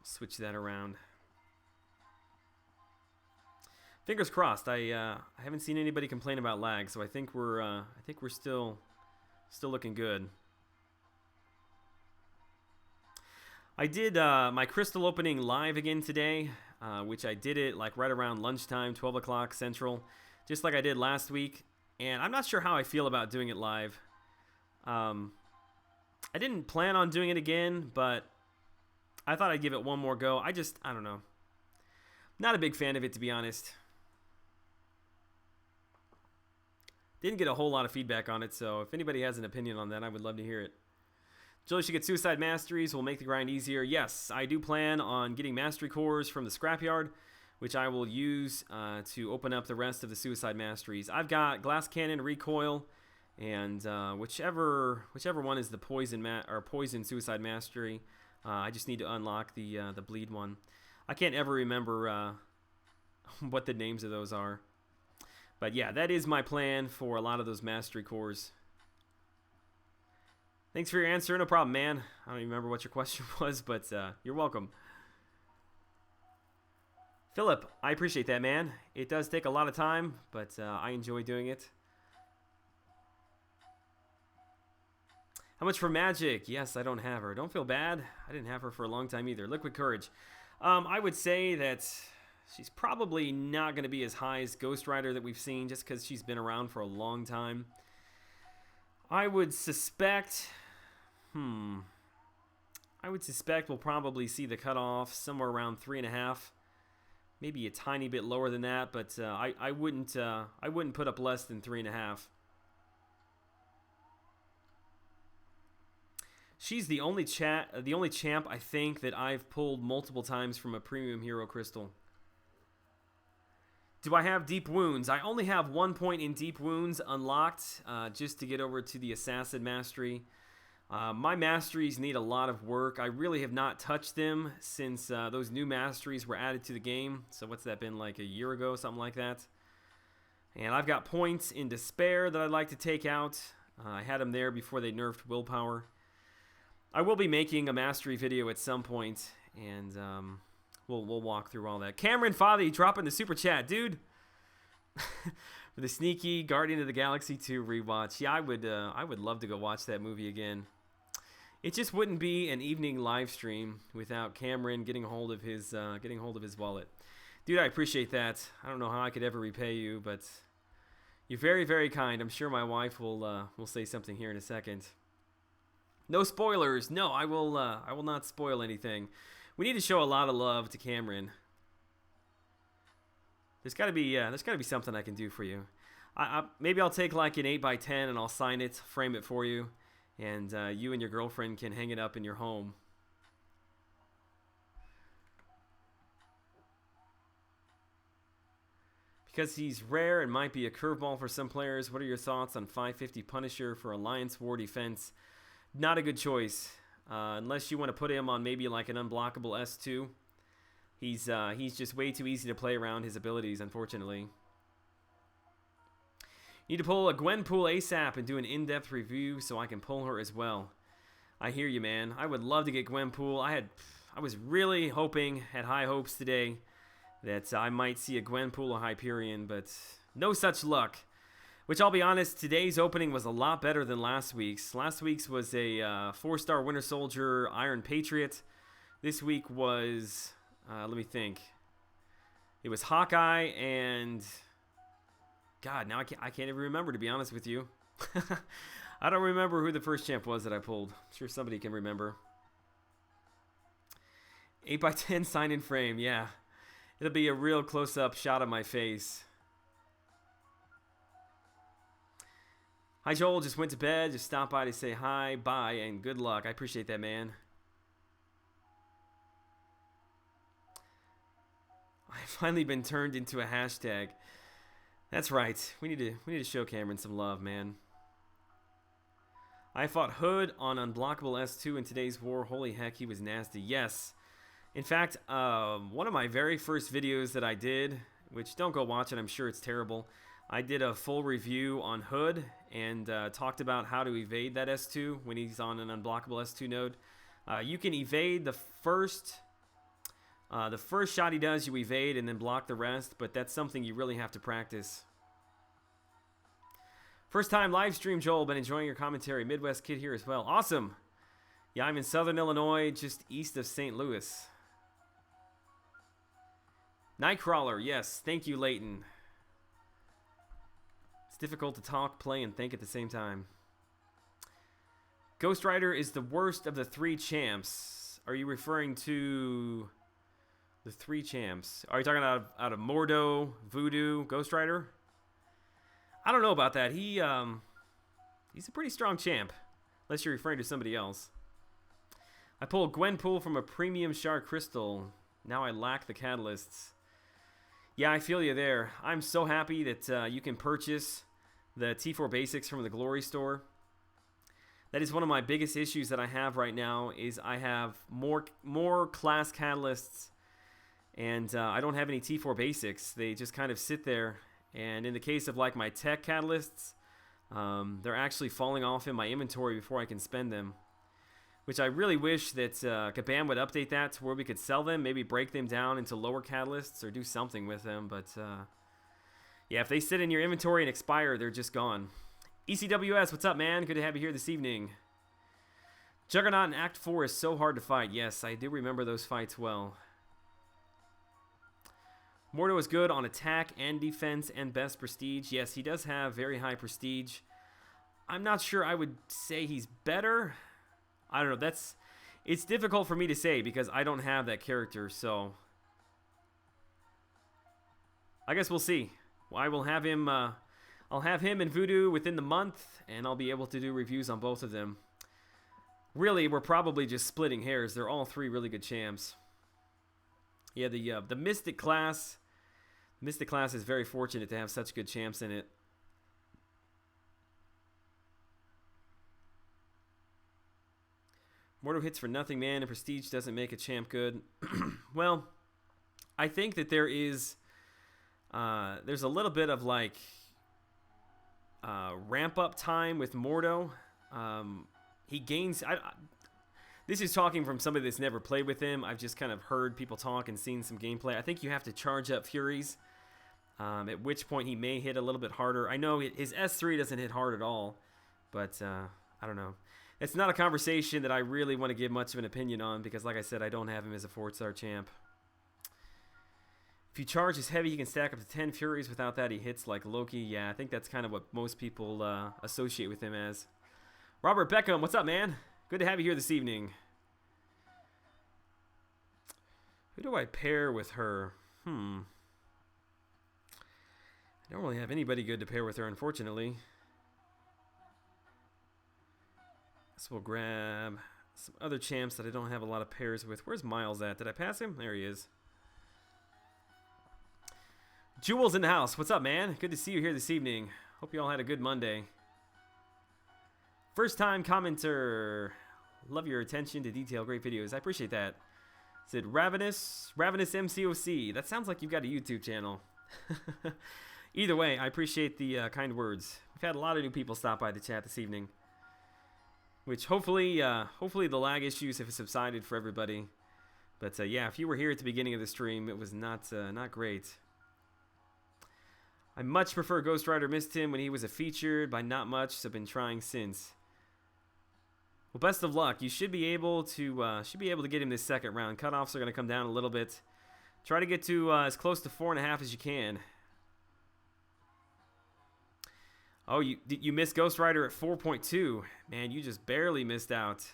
Switch that around. Fingers crossed. I haven't seen anybody complain about lag, so I think we're still looking good. I did my crystal opening live again today, which I did it like right around lunchtime, 12 o'clock Central, just like I did last week. And I'm not sure how I feel about doing it live. I didn't plan on doing it again, but I thought I'd give it one more go. I don't know. Not a big fan of it, to be honest. Didn't get a whole lot of feedback on it, so if anybody has an opinion on that, I would love to hear it. Joel should get Suicide Masteries, will make the grind easier. Yes, I do plan on getting Mastery Cores from the Scrapyard, which I will use to open up the rest of the Suicide Masteries. I've got Glass Cannon, Recoil, and whichever one is the Poison Suicide Mastery. I just need to unlock the Bleed one. I can't ever remember what the names of those are. But yeah, that is my plan for a lot of those Mastery Cores. Thanks for your answer. No problem, man. I don't even remember what your question was, but you're welcome. Philip, I appreciate that, man. It does take a lot of time, but I enjoy doing it. How much for Magic? Yes, I don't have her. Don't feel bad. I didn't have her for a long time either. Liquid Courage. I would say that she's probably not going to be as high as Ghost Rider that we've seen just because she's been around for a long time. I would suspect... I would suspect we'll probably see the cutoff somewhere around 3.5. Maybe a tiny bit lower than that, but I wouldn't put up less than 3.5. She's the only champ I think that I've pulled multiple times from a premium hero crystal. Do I have deep wounds? I only have 1 point in deep wounds unlocked just to get over to the assassin mastery. My masteries need a lot of work. I really have not touched them since those new masteries were added to the game. So what's that been, like a year ago, something like that? And I've got points in despair that I'd like to take out. I had them there before they nerfed willpower. I will be making a mastery video at some point, and we'll walk through all that. Cameron Fathy dropping the super chat, dude. For the sneaky Guardian of the Galaxy 2 rewatch. Yeah, I would love to go watch that movie again. It just wouldn't be an evening live stream without Cameron getting a hold of his wallet. Dude, I appreciate that. I don't know how I could ever repay you, but you're very, very kind. I'm sure my wife will say something here in a second. No spoilers. No, I will not spoil anything. We need to show a lot of love to Cameron. There's got to be something I can do for you. Maybe I'll take like an 8x10 and I'll sign it, frame it for you, and you and your girlfriend can hang it up in your home. Because he's rare and might be a curveball for some players, what are your thoughts on 550 Punisher for Alliance War Defense? Not a good choice, unless you want to put him on maybe like an unblockable S2. He's just way too easy to play around his abilities, unfortunately. You need to pull a Gwenpool ASAP and do an in-depth review so I can pull her as well. I hear you, man. I would love to get Gwenpool. I was really hoping, had high hopes today, that I might see a Gwenpool or Hyperion, but no such luck. Which, I'll be honest, today's opening was a lot better than last week's. Last week's was a 4-star Winter Soldier Iron Patriot. This week was, let me think. It was Hawkeye and... God, now I can't even remember, to be honest with you. I don't remember who the first champ was that I pulled. I'm sure somebody can remember. 8x10 sign in frame, yeah. It'll be a real close-up shot of my face. Hi, Joel. Just went to bed. Just stopped by to say hi, bye, and good luck. I appreciate that, man. I've finally been turned into a hashtag. That's right. We need to show Cameron some love, man. I fought Hood on Unblockable S2 in today's war. Holy heck, he was nasty. Yes. In fact, one of my very first videos that I did, which don't go watch it, I'm sure it's terrible. I did a full review on Hood and talked about how to evade that S2 when he's on an unblockable S2 node. You can evade the first shot he does, you evade and then block the rest, but that's something you really have to practice. First time live stream, Joel. Been enjoying your commentary. Midwest kid here as well. Awesome. Yeah, I'm in Southern Illinois, just east of St. Louis. Nightcrawler, yes. Thank you, Leighton. It's difficult to talk, play, and think at the same time. Ghost Rider is the worst of the 3 champs. Are you referring to the 3 champs? Are you talking out of Mordo, Voodoo, Ghost Rider? I don't know about that. He's a pretty strong champ, unless you're referring to somebody else. I pulled Gwenpool from a premium shard crystal. Now I lack the catalysts. Yeah, I feel you there. I'm so happy that you can purchase the T4 Basics from the Glory Store. That is one of my biggest issues that I have right now, is I have more class catalysts, and I don't have any T4 Basics. They just kind of sit there, and in the case of like my tech catalysts, they're actually falling off in my inventory before I can spend them. Which I really wish that Kabam would update that to where we could sell them, maybe break them down into lower catalysts or do something with them. But yeah, if they sit in your inventory and expire, they're just gone. ECWS, what's up, man? Good to have you here this evening. Juggernaut in Act 4 is so hard to fight. Yes, I do remember those fights well. Mordo is good on attack and defense and best prestige. Yes, he does have very high prestige. I'm not sure I would say he's better. I don't know. It's difficult for me to say because I don't have that character, so I guess we'll see. I will have him. I'll have him and Voodoo within the month, and I'll be able to do reviews on both of them. Really, we're probably just splitting hairs. They're all 3 really good champs. Yeah, the Mystic class, Mystic class is very fortunate to have such good champs in it. Mordo hits for nothing, man, and prestige doesn't make a champ good. Well, I think that there's a little bit of like ramp up time with Mordo. He gains. This is talking from somebody that's never played with him. I've just kind of heard people talk and seen some gameplay. I think you have to charge up Furies, at which point he may hit a little bit harder. I know his S3 doesn't hit hard at all, but I don't know. It's not a conversation that I really want to give much of an opinion on because, like I said, I don't have him as a 4-star champ. If you charge his heavy, he can stack up to 10 Furies. Without that, he hits like Loki. Yeah, I think that's kind of what most people associate with him as. Robert Beckham, what's up, man? Good to have you here this evening. Who do I pair with her? I don't really have anybody good to pair with her, unfortunately. So we'll grab some other champs that I don't have a lot of pairs with. Where's Miles at? Did I pass him? There he is. Jules in the house. What's up, man? Good to see you here this evening. Hope you all had a good Monday. First time commenter. Love your attention to detail. Great videos. I appreciate that. Is it Ravenous MCOC? That sounds like you've got a YouTube channel. Either way, I appreciate the kind words. We've had a lot of new people stop by the chat this evening. Which hopefully the lag issues have subsided for everybody. But yeah, if you were here at the beginning of the stream, it was not great. I much prefer Ghost Rider. Missed him when he was a featured by not much, so been trying since. Well, best of luck. You should be able to get him this second round. Cutoffs are going to come down a little bit. Try to get to as close to 4.5 as you can. Oh, you missed Ghost Rider at 4.2. Man, you just barely missed out.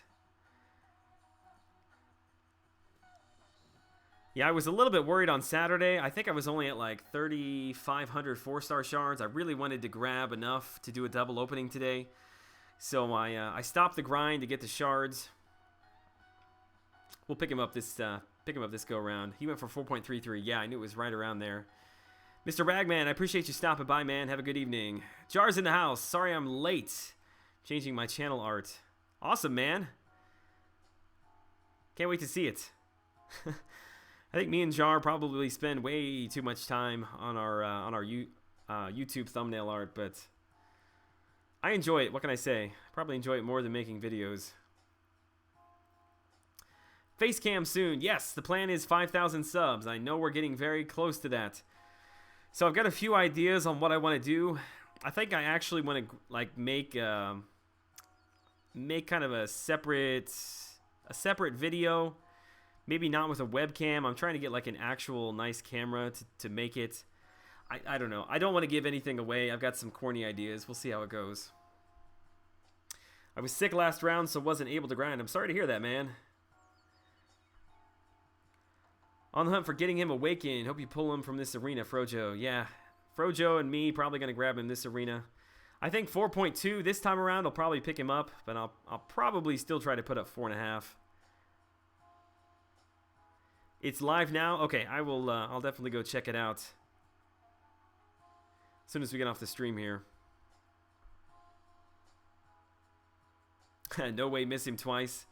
Yeah, I was a little bit worried on Saturday. I think I was only at like 3,500 4-star shards. I really wanted to grab enough to do a double opening today. So I stopped the grind to get the shards. We'll pick him up this go around. He went for 4.33. Yeah, I knew it was right around there. Mr. Ragman, I appreciate you stopping by, man. Have a good evening. Jar's in the house. Sorry I'm late. Changing my channel art. Awesome, man. Can't wait to see it. I think me and Jar probably spend way too much time on our YouTube thumbnail art, but I enjoy it. What can I say? Probably enjoy it more than making videos. Face cam soon. Yes, the plan is 5,000 subs. I know we're getting very close to that. So I've got a few ideas on what I want to do. I think I actually want to like make kind of a separate video. Maybe not with a webcam. I'm trying to get like an actual nice camera to make it. I don't know. I don't want to give anything away. I've got some corny ideas. We'll see how it goes. I was sick last round, so wasn't able to grind. I'm sorry to hear that, man. On the hunt for getting him awakened. Hope you pull him from this arena, Frojo. Yeah, Frojo and me probably going to grab him this arena. I think 4.2 this time around. I'll probably pick him up, but I'll probably still try to put up 4.5. It's live now. Okay, I will. I'll definitely go check it out as soon as we get off the stream here. No way, miss him twice.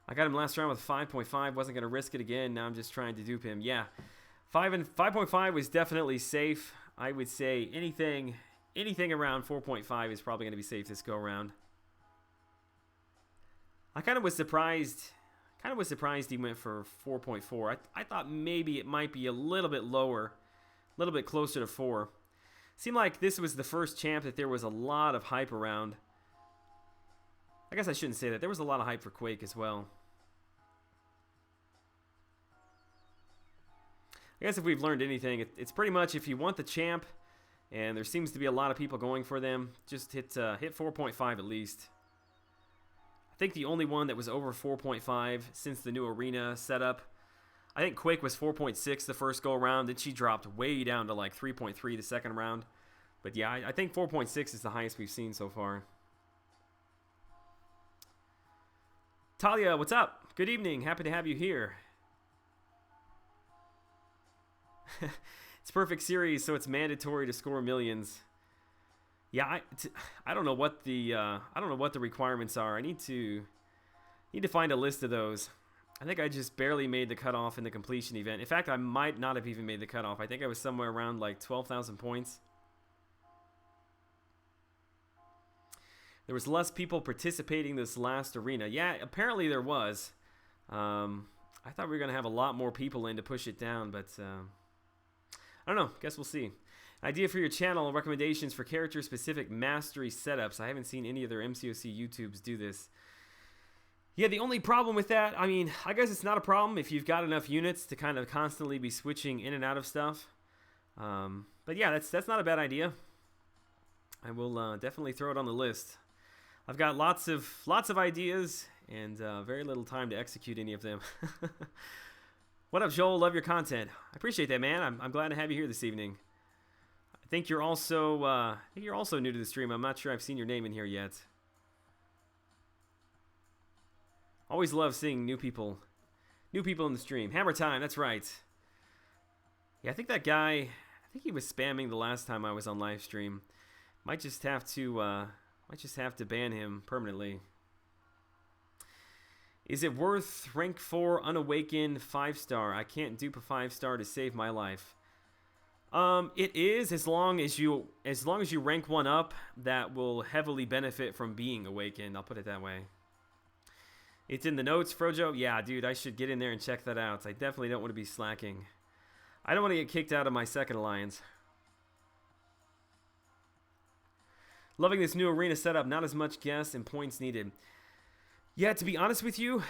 I got him last round with 5.5. Wasn't going to risk it again. Now I'm just trying to dupe him. Yeah, 5.5 was definitely safe. I would say anything around 4.5 is probably going to be safe this go around. I kind of was surprised. He went for 4.4. I thought maybe it might be a little bit lower, a little bit closer to 4. Seemed like this was the first champ that there was a lot of hype around. I guess I shouldn't say that. There was a lot of hype for Quake as well. I guess if we've learned anything, it's pretty much if you want the champ, and there seems to be a lot of people going for them, just hit 4.5 at least. I think the only one that was over 4.5 since the new arena setup, I think Quake was 4.6 the first go around, then she dropped way down to like 3.3 the second round. But yeah, I think 4.6 is the highest we've seen so far. Talia, what's up? Good evening. Happy to have you here. It's perfect series, so it's mandatory to score millions. Yeah, I don't know what the requirements are. I need to find a list of those. I think I just barely made the cutoff in the completion event. In fact, I might not have even made the cutoff. I think I was somewhere around like 12,000 points. There was less people participating this last arena. Yeah, apparently there was. I thought we were going to have a lot more people in to push it down, but I don't know. Guess we'll see. Idea for your channel, recommendations for character-specific mastery setups. I haven't seen any of their MCOC YouTubes do this. Yeah, the only problem with that, I mean, I guess it's not a problem if you've got enough units to kind of constantly be switching in and out of stuff. But yeah, that's not a bad idea. I will definitely throw it on the list. I've got lots of ideas and very little time to execute any of them. What up, Joel? Love your content. I appreciate that, man. I'm glad to have you here this evening. I think you're also new to the stream. I'm not sure I've seen your name in here yet. Always love seeing new people in the stream. Hammer time, that's right. Yeah, I think that guy, I think he was spamming the last time I was on live stream. Might just have to ban him permanently. Is it worth rank 4 unawakened 5-star? I can't dupe a 5-star to save my life. It is, as long as you rank 1 up, that will heavily benefit from being awakened. I'll put it that way. It's in the notes, Frojo. Yeah, dude, I should get in there and check that out. I definitely don't want to be slacking. I don't want to get kicked out of my second alliance. Loving this new arena setup. Not as much guests and points needed. Yeah, to be honest with you,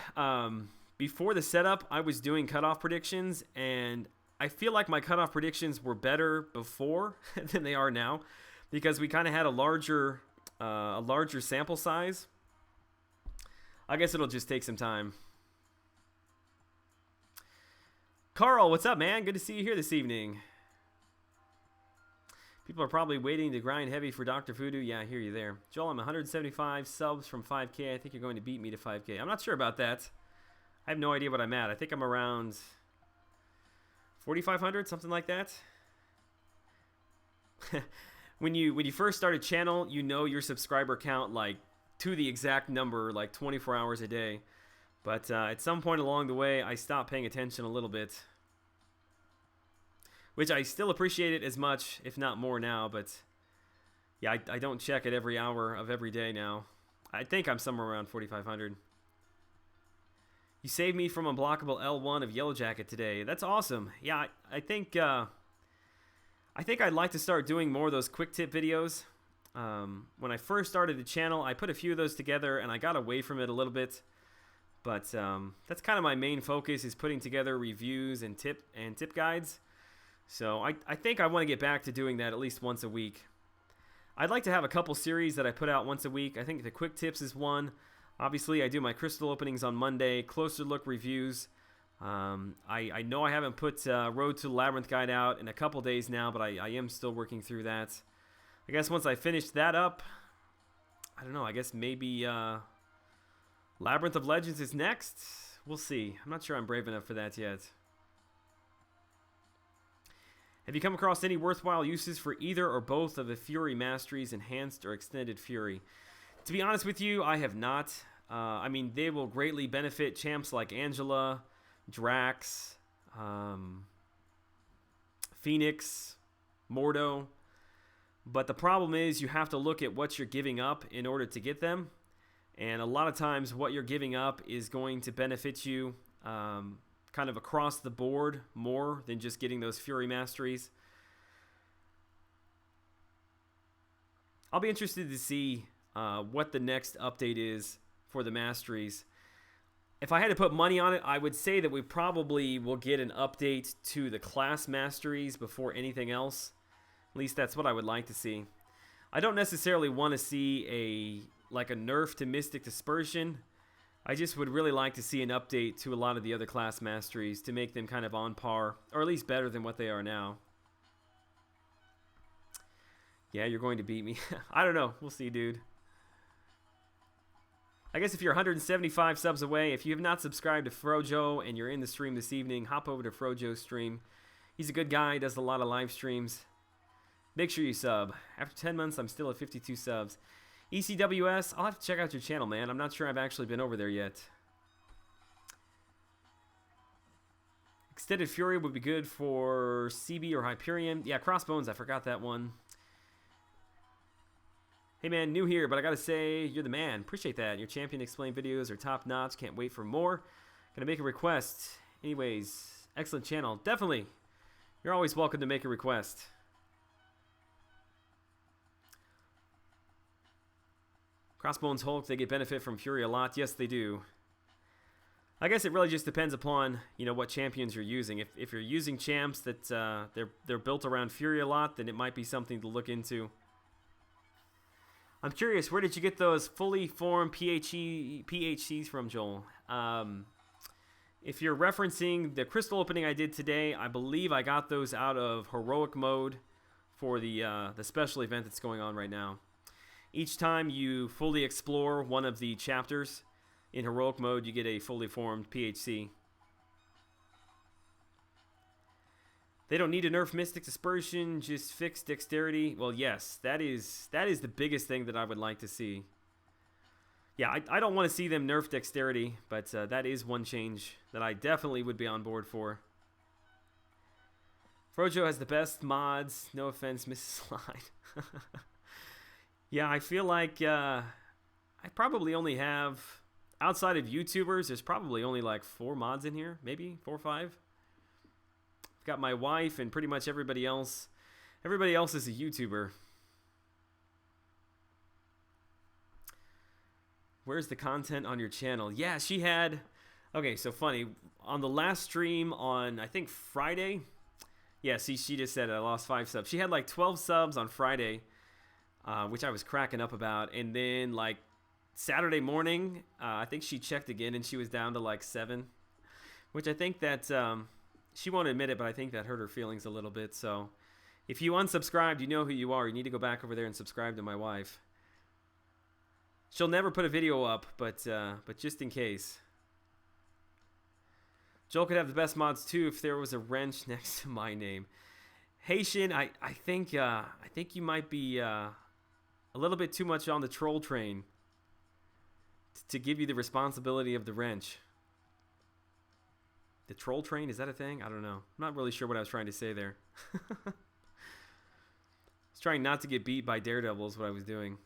before the setup, I was doing cutoff predictions, and I feel like my cutoff predictions were better before than they are now, because we kind of had a larger sample size. I guess it'll just take some time. Carl, what's up, man? Good to see you here this evening. People are probably waiting to grind heavy for Dr. Voodoo. Yeah, I hear you there. Joel, I'm 175 subs from 5K. I think you're going to beat me to 5K. I'm not sure about that. I have no idea what I'm at. I think I'm around 4,500, something like that. When you first start a channel, you know your subscriber count like to the exact number, like 24 hours a day. But at some point along the way, I stopped paying attention a little bit. Which I still appreciate it as much, if not more now. But yeah, I don't check it every hour of every day now. I think I'm somewhere around 4,500. You saved me from unblockable L1 of Yellow Jacket today. That's awesome. Yeah, I think I'd like to start doing more of those quick tip videos. When I first started the channel, I put a few of those together and I got away from it a little bit. But that's kind of my main focus, is putting together reviews and tip guides. So I think I want to get back to doing that at least once a week. I'd like to have a couple series that I put out once a week. I think the quick tips is one. Obviously, I do my crystal openings on Monday, closer look reviews. I know I haven't put Road to the Labyrinth guide out in a couple days now, but I am still working through that. I guess once I finish that up, I don't know, I guess maybe Labyrinth of Legends is next. We'll see. I'm not sure I'm brave enough for that yet. Have you come across any worthwhile uses for either or both of the Fury Masteries, Enhanced or Extended Fury? To be honest with you, I have not. I mean, they will greatly benefit champs like Angela, Drax, Phoenix, Mordo. But the problem is you have to look at what you're giving up in order to get them. And a lot of times what you're giving up is going to benefit you kind of across the board more than just getting those Fury Masteries. I'll be interested to see what the next update is for the Masteries. If I had to put money on it, I would say that we probably will get an update to the class Masteries before anything else. At least that's what I would like to see. I don't necessarily want to see a nerf to Mystic Dispersion. I just would really like to see an update to a lot of the other class Masteries to make them kind of on par, or at least better than what they are now. Yeah, you're going to beat me. I don't know. We'll see, dude. I guess if you're 175 subs away, if you have not subscribed to Frojo and you're in the stream this evening, hop over to Frojo's stream. He's a good guy. He does a lot of live streams. Make sure you sub. After 10 months, I'm still at 52 subs. ECWS, I'll have to check out your channel, man. I'm not sure I've actually been over there yet. Extended Fury would be good for CB or Hyperion. Yeah, Crossbones, I forgot that one. Hey man, new here, but I gotta say, you're the man. Appreciate that. Your Champion Explain videos are top notch. Can't wait for more. Gonna make a request. Anyways, excellent channel. Definitely. You're always welcome to make a request. Crossbones Hulk, they get benefit from Fury a lot. Yes, they do. I guess it really just depends upon, you know, what champions you're using. If you're using champs that they're built around Fury a lot, then it might be something to look into. I'm curious, where did you get those fully formed PHCs from, Joel? If you're referencing the crystal opening I did today, I believe I got those out of heroic mode for the special event that's going on right now. Each time you fully explore one of the chapters in heroic mode, you get a fully formed PHC. They don't need to nerf Mystic Dispersion, just fix dexterity. Well, yes, that is the biggest thing that I would like to see. Yeah, I don't want to see them nerf dexterity, but that is one change that I definitely would be on board for. Frojo has the best mods. No offense, Mrs. Slide. Yeah, I feel like I probably only have, outside of YouTubers, there's probably only like 4 mods in here, maybe 4 or 5. I've got my wife and pretty much everybody else. Everybody else is a YouTuber. Where's the content on your channel? Yeah, she had... Okay, so funny. On the last stream on, I think, Friday. Yeah, see, she just said I lost 5 subs. She had like 12 subs on Friday, which I was cracking up about. And then, like, Saturday morning, I think she checked again and she was down to like 7. Which I think that... she won't admit it, but I think that hurt her feelings a little bit. So if you unsubscribed, you know who you are. You need to go back over there and subscribe to my wife. She'll never put a video up, but just in case. Joel could have the best mods too if there was a wrench next to my name. Haitian, I think you might be a little bit too much on the troll train to give you the responsibility of the wrench. The troll train, is that a thing? I don't know. I'm not really sure what I was trying to say there. I was trying not to get beat by Daredevil is what I was doing.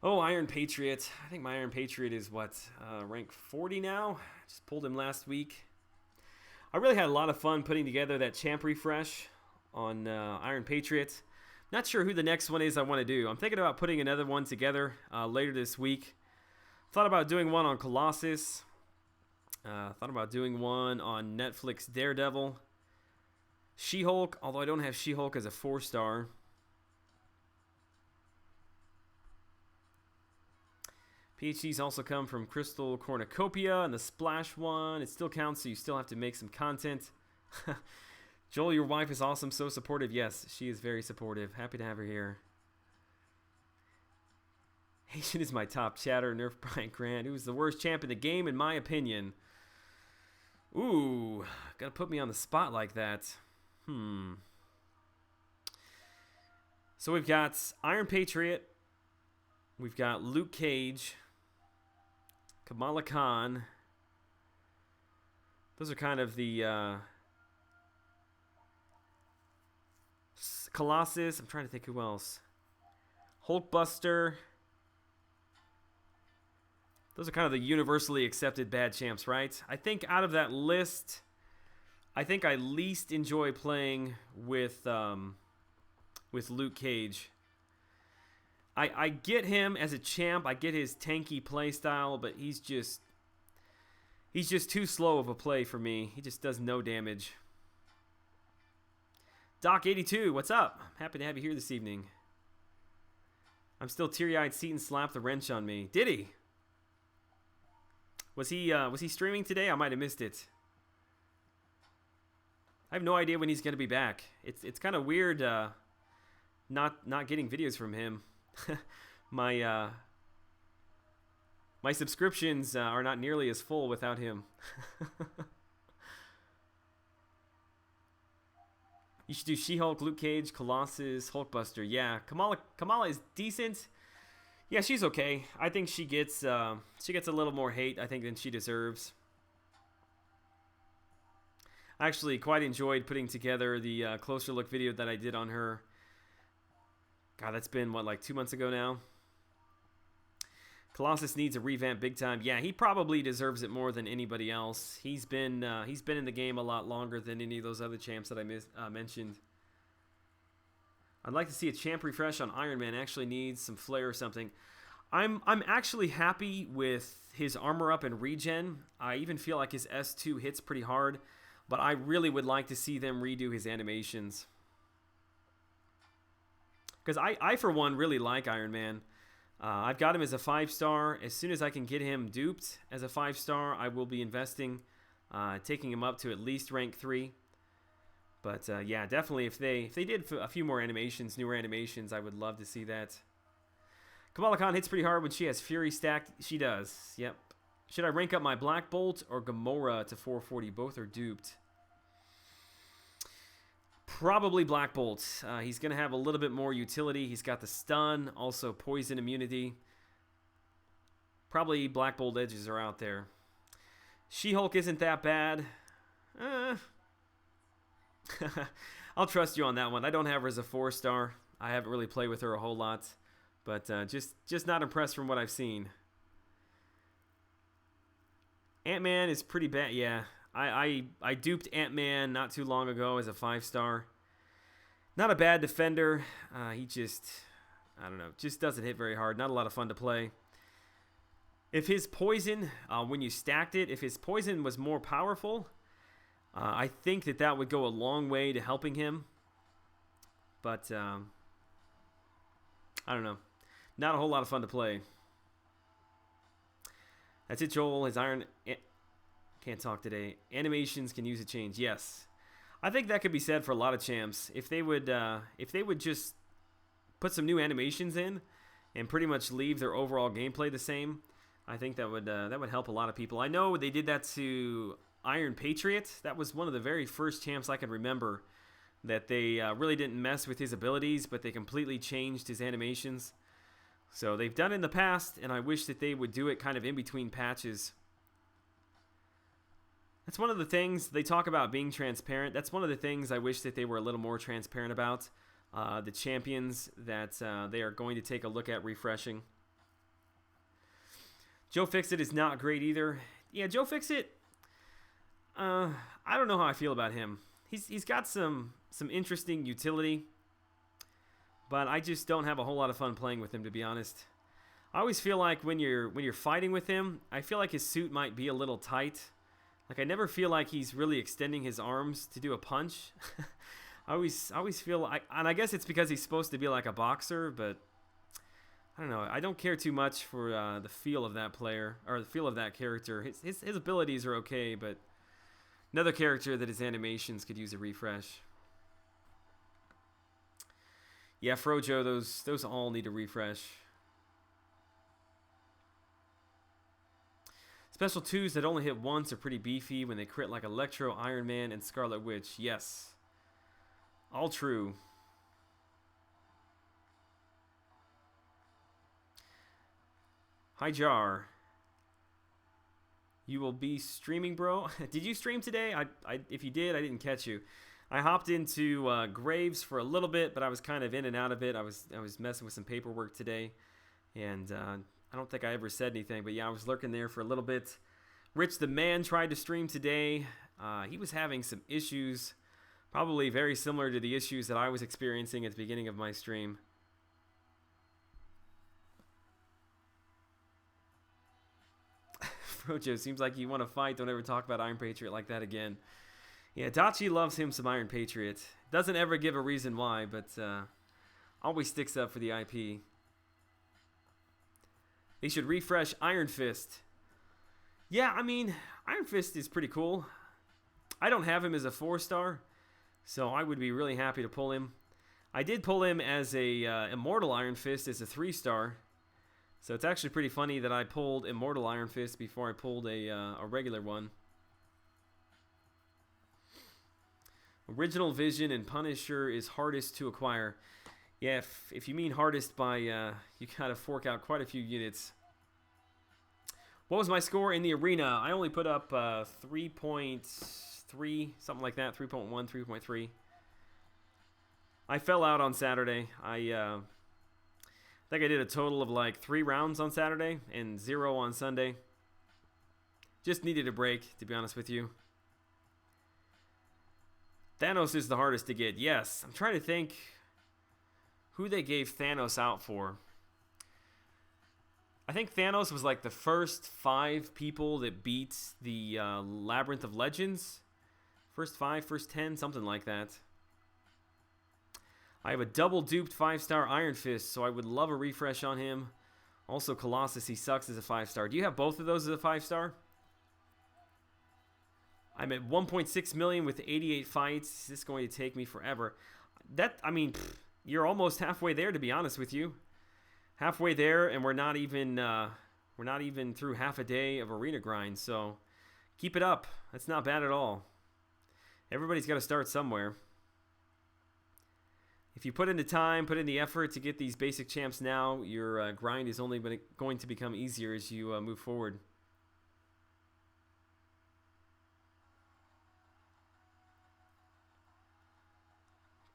Oh, Iron Patriot. I think my Iron Patriot is what, rank 40 now? Just pulled him last week. I really had a lot of fun putting together that champ refresh on Iron Patriot. Not sure who the next one is I want to do. I'm thinking about putting another one together later this week. Thought about doing one on Colossus. Thought about doing one on Netflix Daredevil. She-Hulk, although I don't have She-Hulk as a 4-star. PhDs also come from Crystal Cornucopia and the Splash one. It still counts, so you still have to make some content. Joel, your wife is awesome, so supportive. Yes, she is very supportive. Happy to have her here. Haitian is my top chatter. Nerf Brian Grant, who was the worst champ in the game, in my opinion. Ooh, gotta put me on the spot like that. So we've got Iron Patriot. We've got Luke Cage. Kamala Khan. Those are kind of the Colossus. I'm trying to think who else. Hulkbuster. Those are kind of the universally accepted bad champs, right? I think out of that list, I think I least enjoy playing with Luke Cage. I get him as a champ. I get his tanky play style, but he's just too slow of a play for me. He just does no damage. Doc82, what's up? I'm happy to have you here this evening. I'm still teary-eyed. Seaton slapped the wrench on me. Did he? Was he streaming today? I might have missed it. I have no idea when he's going to be back. It's kind of weird not getting videos from him. My subscriptions are not nearly as full without him. You should do She-Hulk, Luke Cage, Colossus, Hulkbuster. Yeah, Kamala is decent. Yeah, she's okay. I think she gets a little more hate, I think, than she deserves. I actually quite enjoyed putting together the closer look video that I did on her. God, that's been, what, like 2 months ago now? Colossus needs a revamp big time. Yeah, he probably deserves it more than anybody else. He's been in the game a lot longer than any of those other champs that I mentioned. I'd like to see a champ refresh on Iron Man. Actually needs some flair or something. I'm actually happy with his armor up and regen. I even feel like his S2 hits pretty hard, but I really would like to see them redo his animations. Because I for one, really like Iron Man. I've got him as a 5-star. As soon as I can get him duped as a 5-star, I will be investing, taking him up to at least rank 3. But yeah, definitely if they did a few more animations, newer animations, I would love to see that. Kamala Khan hits pretty hard when she has Fury stacked. She does, yep. Should I rank up my Black Bolt or Gamora to 440? Both are duped. Probably Black Bolt. He's going to have a little bit more utility. He's got the stun, also poison immunity. Probably Black Bolt edges are out there. She-Hulk isn't that bad. I'll trust you on that one. I don't have her as a 4-star. I haven't really played with her a whole lot. But just not impressed from what I've seen. Ant-Man is pretty bad. Yeah, I duped Ant-Man not too long ago as a 5-star. Not a bad defender. He just, I don't know, just doesn't hit very hard. Not a lot of fun to play. If his poison, when you stacked it, if his poison was more powerful, I think that would go a long way to helping him. But, I don't know. Not a whole lot of fun to play. That's it, Joel. His iron... Can't talk today. Animations can use a change. Yes. I think that could be said for a lot of champs. If they would just put some new animations in and pretty much leave their overall gameplay the same, I think that would help a lot of people. I know they did that to Iron Patriot. That was one of the very first champs I can remember that they really didn't mess with his abilities, but they completely changed his animations. So they've done it in the past, and I wish that they would do it kind of in between patches. That's one of the things they talk about being transparent. That's one of the things I wish that they were a little more transparent about. The champions that they are going to take a look at refreshing. Joe Fixit is not great either. Yeah, Joe Fixit, I don't know how I feel about him. He's got some interesting utility, but I just don't have a whole lot of fun playing with him, to be honest. I always feel like when you're fighting with him, I feel like his suit might be a little tight. Like, I never feel like he's really extending his arms to do a punch. I always feel like, and I guess it's because he's supposed to be like a boxer, but I don't know. I don't care too much for the feel of that player, or the feel of that character. His abilities are okay, but another character that his animations could use a refresh. Yeah, Frojo, those all need a refresh. Special 2s that only hit once are pretty beefy when they crit like Electro, Iron Man, and Scarlet Witch. Yes. All true. Hi, Jar. You will be streaming, bro? Did you stream today? If you did, I didn't catch you. I hopped into Graves for a little bit, but I was kind of in and out of it. I was messing with some paperwork today, and I don't think I ever said anything, but yeah, I was lurking there for a little bit. Rich the Man tried to stream today. He was having some issues, probably very similar to the issues that I was experiencing at the beginning of my stream. Frojo, seems like you want to fight. Don't ever talk about Iron Patriot like that again. Yeah, Dachi loves him some Iron Patriot. Doesn't ever give a reason why, but always sticks up for the IP. They should refresh Iron Fist. Yeah, I mean, Iron Fist is pretty cool. I don't have him as a 4-star, so I would be really happy to pull him. I did pull him as a Immortal Iron Fist as a 3-star. So it's actually pretty funny that I pulled Immortal Iron Fist before I pulled a regular one. Original Vision and Punisher is hardest to acquire. Yeah, if you mean hardest by, you gotta fork out quite a few units. What was my score in the arena? I only put up 3.3, something like that, 3.1, 3.3. I fell out on Saturday. I think I did a total of like 3 rounds on Saturday and 0 on Sunday. Just needed a break, to be honest with you. Thanos is the hardest to get. Yes, I'm trying to think who they gave Thanos out for. I think Thanos was like the first 5 people that beat the Labyrinth of Legends. First 5, first 10, something like that. I have a double duped 5-star Iron Fist, so I would love a refresh on him. Also Colossus, he sucks as a 5-star. Do you have both of those as a 5-star? I'm at 1.6 million with 88 fights. This is going to take me forever. You're almost halfway there, to be honest with you. Halfway there, and we're not even through half a day of arena grind. So keep it up. That's not bad at all. Everybody's got to start somewhere. If you put in the time, put in the effort to get these basic champs now, your grind is only going to become easier as you move forward.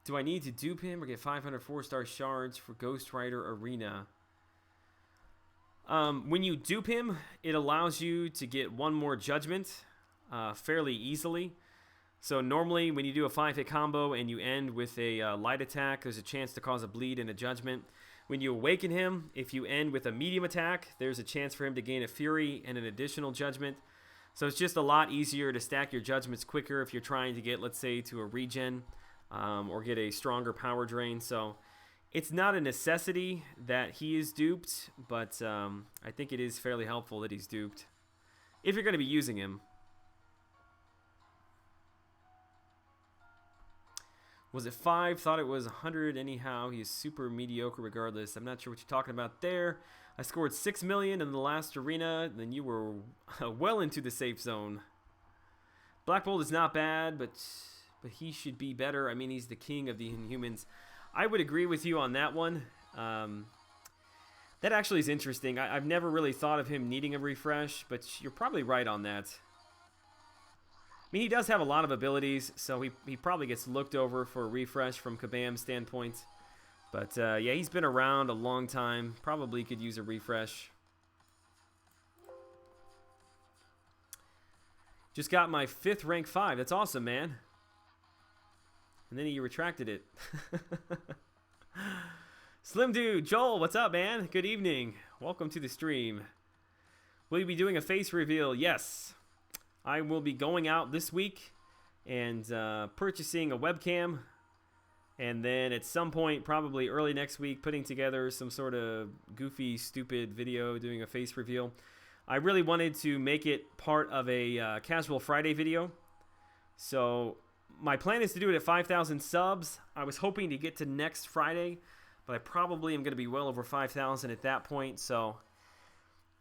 Do I need to dupe him or get 500 4-star shards for Ghost Rider Arena? When you dupe him, it allows you to get 1 more judgment fairly easily. So normally when you do a 5-hit combo and you end with a light attack, there's a chance to cause a bleed and a judgment. When you awaken him, if you end with a medium attack, there's a chance for him to gain a fury and an additional judgment. So it's just a lot easier to stack your judgments quicker if you're trying to get, let's say, to a regen. Or get a stronger power drain. So it's not a necessity that he is duped, but I think it is fairly helpful that he's duped if you're going to be using him. Was it 5? Thought it was 100 anyhow. He is super mediocre regardless. I'm not sure what you're talking about there. I scored 6 million in the last arena. Then you were well into the safe zone. Black Bolt is not bad, but he should be better. I mean, he's the king of the Inhumans. I would agree with you on that one. That actually is interesting. I've never really thought of him needing a refresh, but you're probably right on that. I mean, he does have a lot of abilities, so he probably gets looked over for a refresh from Kabam's standpoint. But, yeah, he's been around a long time. Probably could use a refresh. Just got my 5th rank 5. That's awesome, man. And then he retracted it. Slim Dude, Joel, what's up, man? Good evening. Welcome to the stream. Will you be doing a face reveal? Yes. I will be going out this week and purchasing a webcam. And then at some point, probably early next week, putting together some sort of goofy, stupid video doing a face reveal. I really wanted to make it part of a Casual Friday video. So my plan is to do it at 5,000 subs. I was hoping to get to next Friday, but I probably am going to be well over 5,000 at that point. So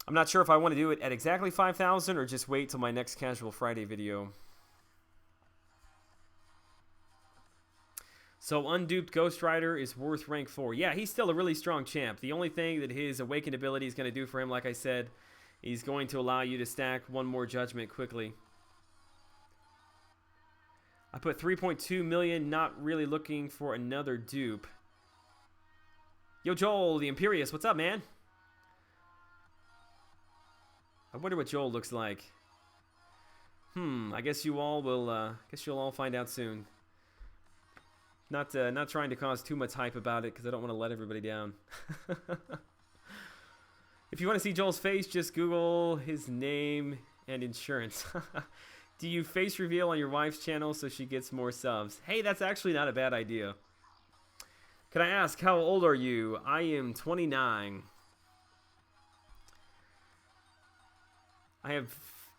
I'm not sure if I want to do it at exactly 5,000 or just wait till my next Casual Friday video. So unduped Ghost Rider is worth rank 4. Yeah, he's still a really strong champ. The only thing that his awakened ability is going to do for him, like I said, he's going to allow you to stack 1 more judgment quickly. I put 3.2 million, not really looking for another dupe. Yo, Joel, the Imperious, what's up, man? I wonder what Joel looks like. I guess you all will. Guess you'll all find out soon. Not trying to cause too much hype about it because I don't want to let everybody down. If you want to see Joel's face, just Google his name and insurance. Do you face reveal on your wife's channel so she gets more subs? Hey, that's actually not a bad idea. Can I ask, how old are you? I am 29. I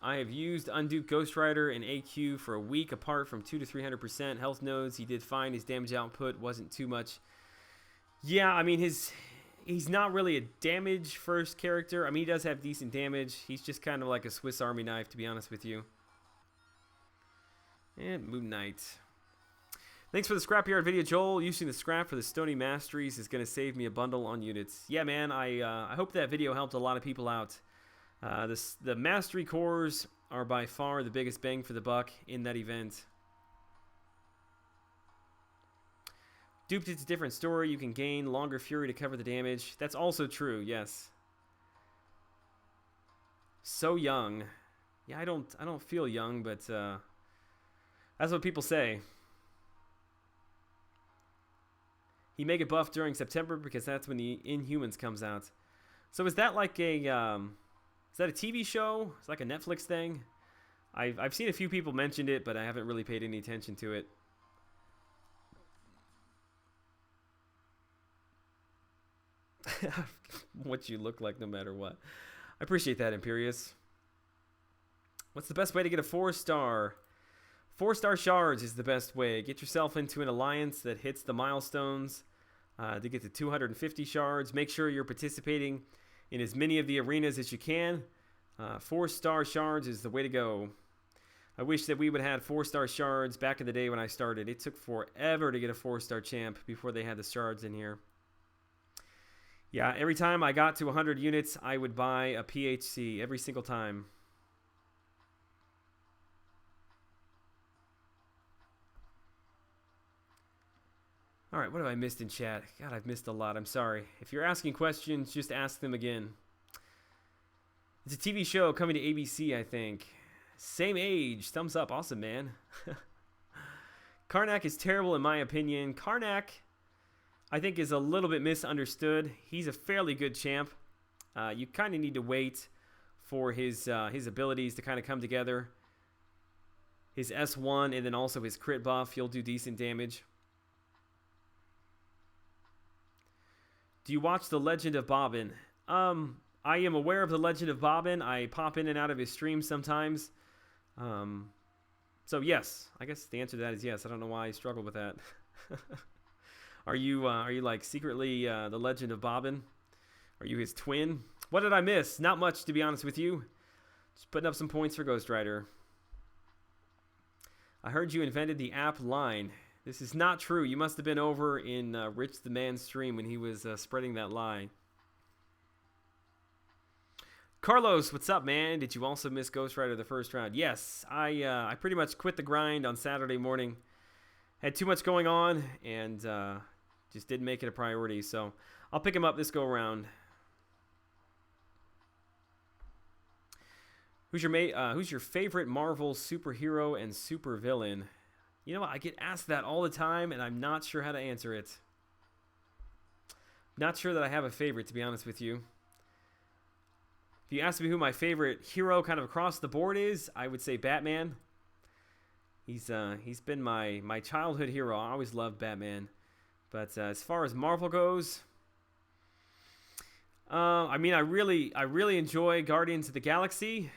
have used Unduped Ghost Rider and AQ for a week apart from 200 to 300% health nodes. He did fine. His damage output wasn't too much. Yeah, I mean, he's not really a damage first character. I mean, he does have decent damage. He's just kind of like a Swiss Army knife, to be honest with you. And Moon Knight. Thanks for the scrapyard video, Joel. Using the scrap for the Stony Masteries is going to save me a bundle on units. Yeah, man, I hope that video helped a lot of people out. The Mastery cores are by far the biggest bang for the buck in that event. Duped, it's a different story. You can gain longer fury to cover the damage. That's also true, yes. So young. Yeah, I don't feel young, but that's what people say. He may get buffed during September because that's when the Inhumans comes out. So is that like a is that a TV show? It's like a Netflix thing? I've seen a few people mentioned it, but I haven't really paid any attention to it. What you look like no matter what. I appreciate that, Imperius. What's the best way to get a 4-star? 4-star shards is the best way. Get yourself into an alliance that hits the milestones to get to 250 shards. Make sure you're participating in as many of the arenas as you can. 4-star shards is the way to go. I wish that we would have had 4-star shards back in the day when I started. It took forever to get a 4-star champ before they had the shards in here. Yeah, every time I got to 100 units, I would buy a PHC every single time. All right, what have I missed in chat? God, I've missed a lot. I'm sorry. If you're asking questions, just ask them again. It's a TV show coming to ABC, I think. Same age. Thumbs up. Awesome, man. Karnak is terrible in my opinion. Karnak, I think, is a little bit misunderstood. He's a fairly good champ. You kind of need to wait for his abilities to kind of come together. His S1 and then also his crit buff. You'll do decent damage. Do you watch The Legend of Bobbin? I am aware of The Legend of Bobbin. I pop in and out of his streams sometimes. So yes, I guess the answer to that is yes. I don't know why I struggle with that. Are you like secretly The Legend of Bobbin? Are you his twin? What did I miss? Not much, to be honest with you. Just putting up some points for Ghost Rider. I heard you invented the app line. This is not true. You must have been over in Rich the Man's stream when he was spreading that lie. Carlos, what's up, man? Did you also miss Ghost Rider the first round? Yes, I pretty much quit the grind on Saturday morning. Had too much going on and just didn't make it a priority. So I'll pick him up this go around. Who's your favorite Marvel superhero and supervillain? You know what? I get asked that all the time, and I'm not sure how to answer it. Not sure that I have a favorite, to be honest with you. If you ask me who my favorite hero kind of across the board is, I would say Batman. He's been my childhood hero. I always loved Batman. But as far as Marvel goes, I mean, I really enjoy Guardians of the Galaxy.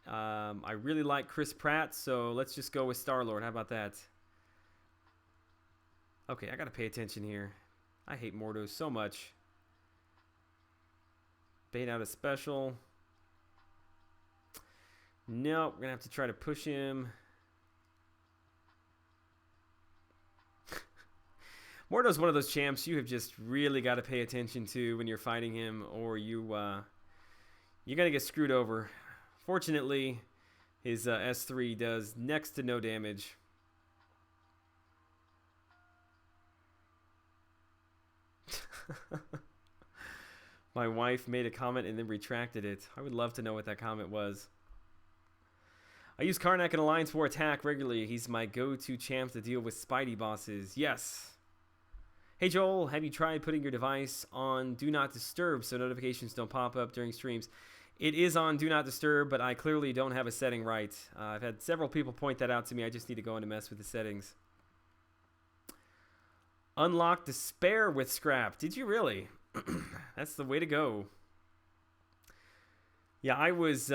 I really like Chris Pratt, so let's just go with Star-Lord. How about that? Okay, I gotta pay attention here. I hate Mordo so much. Bait out a special. Nope, we're gonna have to try to push him. Mordo's one of those champs you have just really got to pay attention to when you're fighting him, or you're gonna get screwed over. Fortunately, his S3 does next to no damage. My wife made a comment and then retracted it. I would love to know what that comment was. I use Karnak in Alliance War Attack regularly. He's my go-to champ to deal with Spidey bosses. Yes. Hey Joel, have you tried putting your device on Do Not Disturb so notifications don't pop up during streams? It is on Do Not Disturb, but I clearly don't have a setting right. I've had several people point that out to me. I just need to go in and mess with the settings. Unlock Despair with Scrap. Did you really? That's the way to go. Yeah, I was,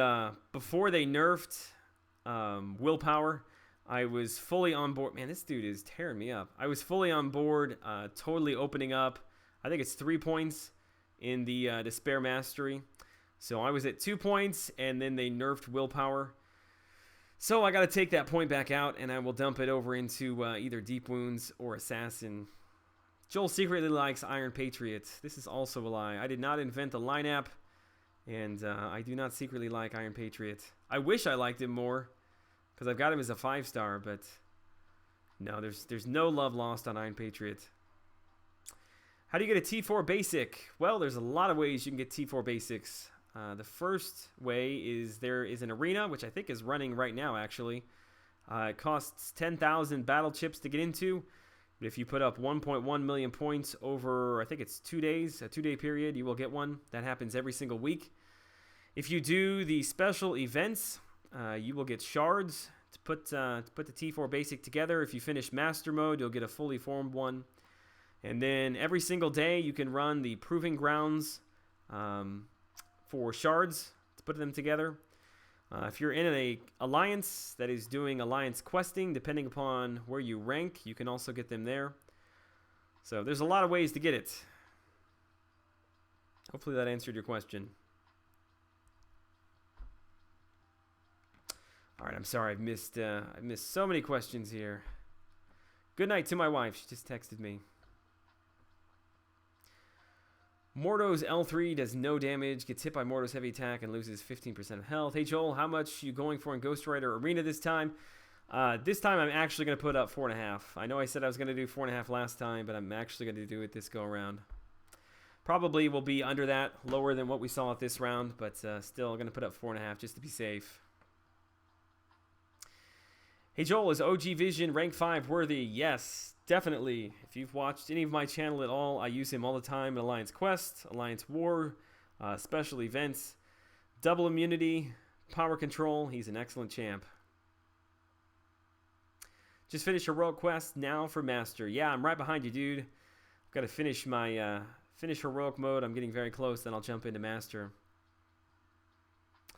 before they nerfed Willpower, I was fully on board. Man, this dude is tearing me up. I was fully on board, totally opening up. I think it's 3 points in the Despair Mastery. So I was at 2 points, and then they nerfed Willpower. So I got to take that point back out, and I will dump it over into either Deep Wounds or Assassin. Joel secretly likes Iron Patriot. This is also a lie. I did not invent the lineup, and I do not secretly like Iron Patriot. I wish I liked him more, because I've got him as a 5-star, but no, there's no love lost on Iron Patriot. How do you get a T4 basic? Well, there's a lot of ways you can get T4 basics. The first way is there is an arena, which I think is running right now, actually. It costs 10,000 battle chips to get into. But if you put up 1.1 million points over, I think it's 2 days, a 2-day period, you will get one. That happens every single week. If you do the special events, you will get shards to put the T4 basic together. If you finish master mode, you'll get a fully formed one. And then every single day, you can run the proving grounds for shards to put them together. If you're in an alliance that is doing alliance questing, depending upon where you rank, you can also get them there. So there's a lot of ways to get it. Hopefully that answered your question. All right, I'm sorry I've missed so many questions here. Good night to my wife. She just texted me. Mordo's L3 does no damage, gets hit by Mordo's heavy attack, and loses 15% of health. Hey, Joel, how much you going for in Ghost Rider Arena this time? This time I'm actually going to put up 4.5. I know I said I was going to do 4.5 last time, but I'm actually going to do it this go-around. Probably will be under that, lower than what we saw at this round, but still going to put up 4.5 just to be safe. Hey, Joel, is OG Vision rank 5 worthy? Yes, definitely. If you've watched any of my channel at all, I use him all the time in Alliance Quest, Alliance War, special events, double immunity, power control. He's an excellent champ. Just finished Heroic Quest now for Master. Yeah, I'm right behind you, dude. I've got to finish my finish Heroic mode. I'm getting very close, then I'll jump into Master.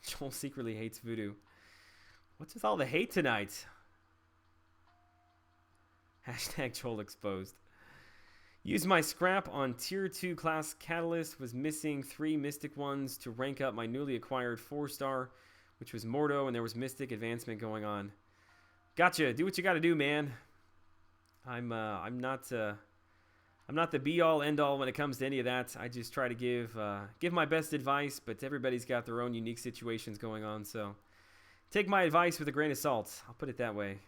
Joel secretly hates Voodoo. What's with all the hate tonight? Hashtag Joel exposed. Use my scrap on tier 2 class Catalyst. Was missing 3 Mystic ones to rank up my newly acquired 4-star, which was Mordo, and there was Mystic advancement going on. Gotcha. Do what you got to do, man. I'm not the be-all, end-all when it comes to any of that. I just try to give my best advice, but everybody's got their own unique situations going on, so take my advice with a grain of salt. I'll put it that way.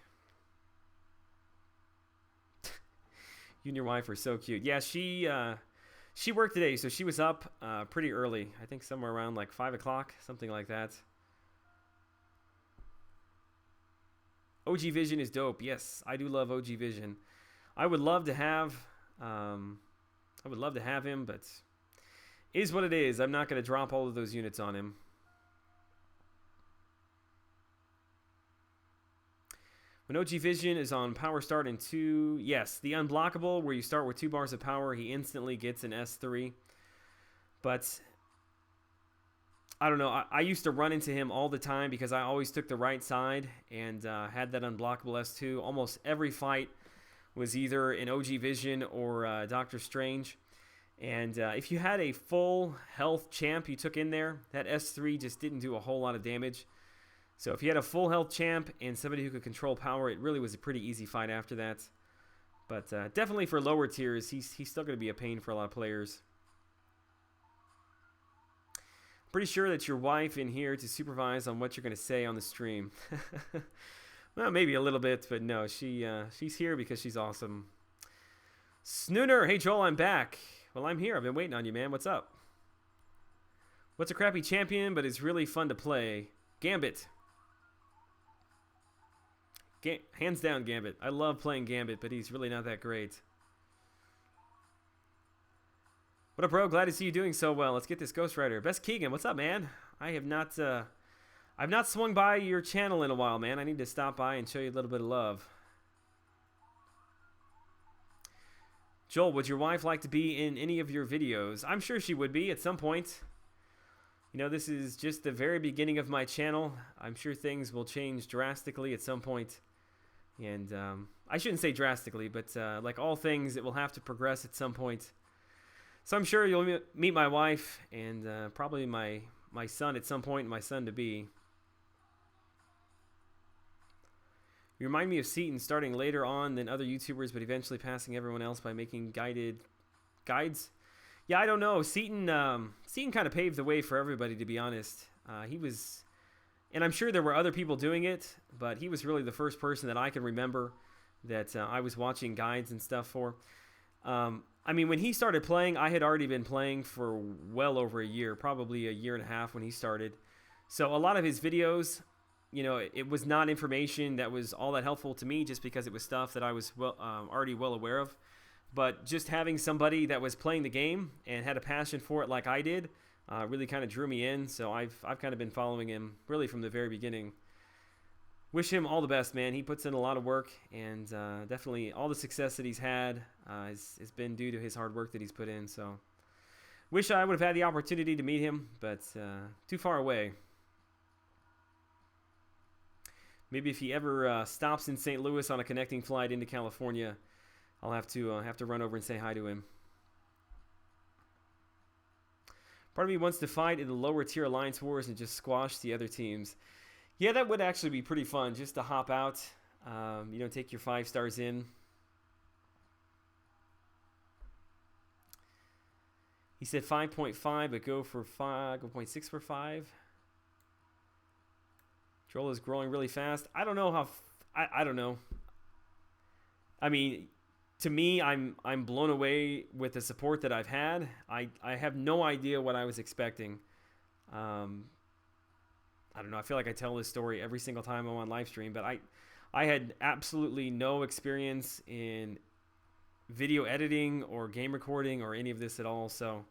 You and your wife are so cute. Yeah, she worked today, so she was up pretty early. I think somewhere around like 5 o'clock, something like that. OG Vision is dope. Yes, I do love OG Vision. I would love to have him, but it is what it is. I'm not going to drop all of those units on him. When OG Vision is on power start in 2, yes, the unblockable where you start with 2 bars of power, he instantly gets an S3. But I don't know. I used to run into him all the time because I always took the right side and had that unblockable S2. Almost every fight was either an OG Vision or Doctor Strange. And if you had a full health champ you took in there, that S3 just didn't do a whole lot of damage. So if you had a full health champ and somebody who could control power, it really was a pretty easy fight after that. But definitely for lower tiers, he's still going to be a pain for a lot of players. Pretty sure that your wife in here to supervise on what you're going to say on the stream. Well, maybe a little bit, but no, she's here because she's awesome. Snooner, hey Joel, I'm back. Well, I'm here. I've been waiting on you, man. What's up? What's a crappy champion, but it's really fun to play? Gambit. Hands down, Gambit. I love playing Gambit, but he's really not that great. What up, bro? Glad to see you doing so well. Let's get this Ghost Rider. Best Keegan, what's up, man? I've not swung by your channel in a while, man. I need to stop by and show you a little bit of love. Joel, would your wife like to be in any of your videos? I'm sure she would be at some point. You know, this is just the very beginning of my channel. I'm sure things will change drastically at some point. And I shouldn't say drastically, but like all things, it will have to progress at some point. So I'm sure you'll meet my wife and probably my son at some point, my son-to-be. You remind me of Seaton starting later on than other YouTubers, but eventually passing everyone else by making guided guides. Yeah, I don't know. Seaton kind of paved the way for everybody, to be honest. He was, and I'm sure there were other people doing it, but he was really the first person that I can remember that I was watching guides and stuff for. I mean, when he started playing, I had already been playing for well over a year, probably a year and a half when he started. So a lot of his videos, you know, it was not information that was all that helpful to me just because it was stuff that I was already well aware of. But just having somebody that was playing the game and had a passion for it like I did really kind of drew me in. So I've kind of been following him really from the very beginning. Wish him all the best, man. He puts in a lot of work, and definitely all the success that he's had has been due to his hard work that he's put in. So wish I would have had the opportunity to meet him, but too far away. Maybe if he ever stops in St. Louis on a connecting flight into California, I'll have to run over and say hi to him. Part of me wants to fight in the lower tier alliance wars and just squash the other teams. Yeah, that would actually be pretty fun, just to hop out, you know, take your 5 stars in. He said 5.5, but go for 5.6 for 5. Joel is growing really fast. I don't know how. I don't know. I mean, to me, I'm blown away with the support that I've had. I have no idea what I was expecting. I don't know. I feel like I tell this story every single time I'm on live stream, but I had absolutely no experience in video editing or game recording or any of this at all. So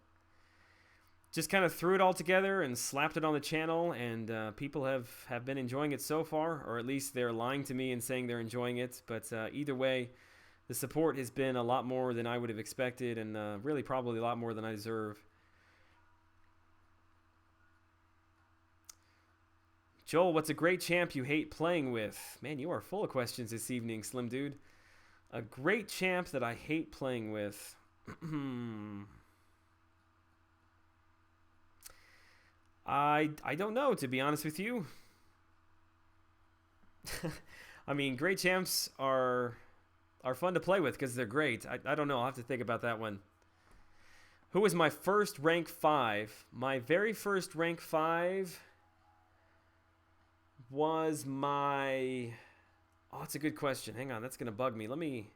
just kind of threw it all together and slapped it on the channel, and people have been enjoying it so far, or at least they're lying to me and saying they're enjoying it. But either way, the support has been a lot more than I would have expected, and really probably a lot more than I deserve. Joel, what's a great champ you hate playing with? Man, you are full of questions this evening, Slim Dude. A great champ that I hate playing with. I don't know, to be honest with you. I mean, great champs are fun to play with because they're great. I don't know. I'll have to think about that one. Who was my first rank 5? My very first rank 5 was my... Oh, that's a good question. Hang on, that's going to bug me.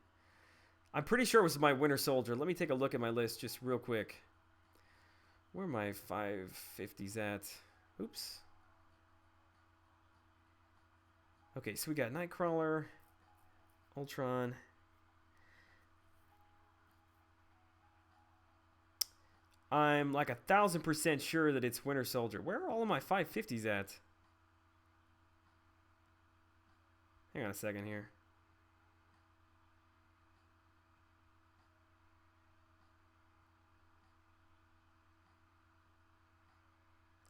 I'm pretty sure it was my Winter Soldier. Let me take a look at my list just real quick. Where are my 550s at? Oops. Okay, so we got Nightcrawler, Ultron. I'm like 1,000% sure that it's Winter Soldier. Where are all of my 550s at? Hang on a second here.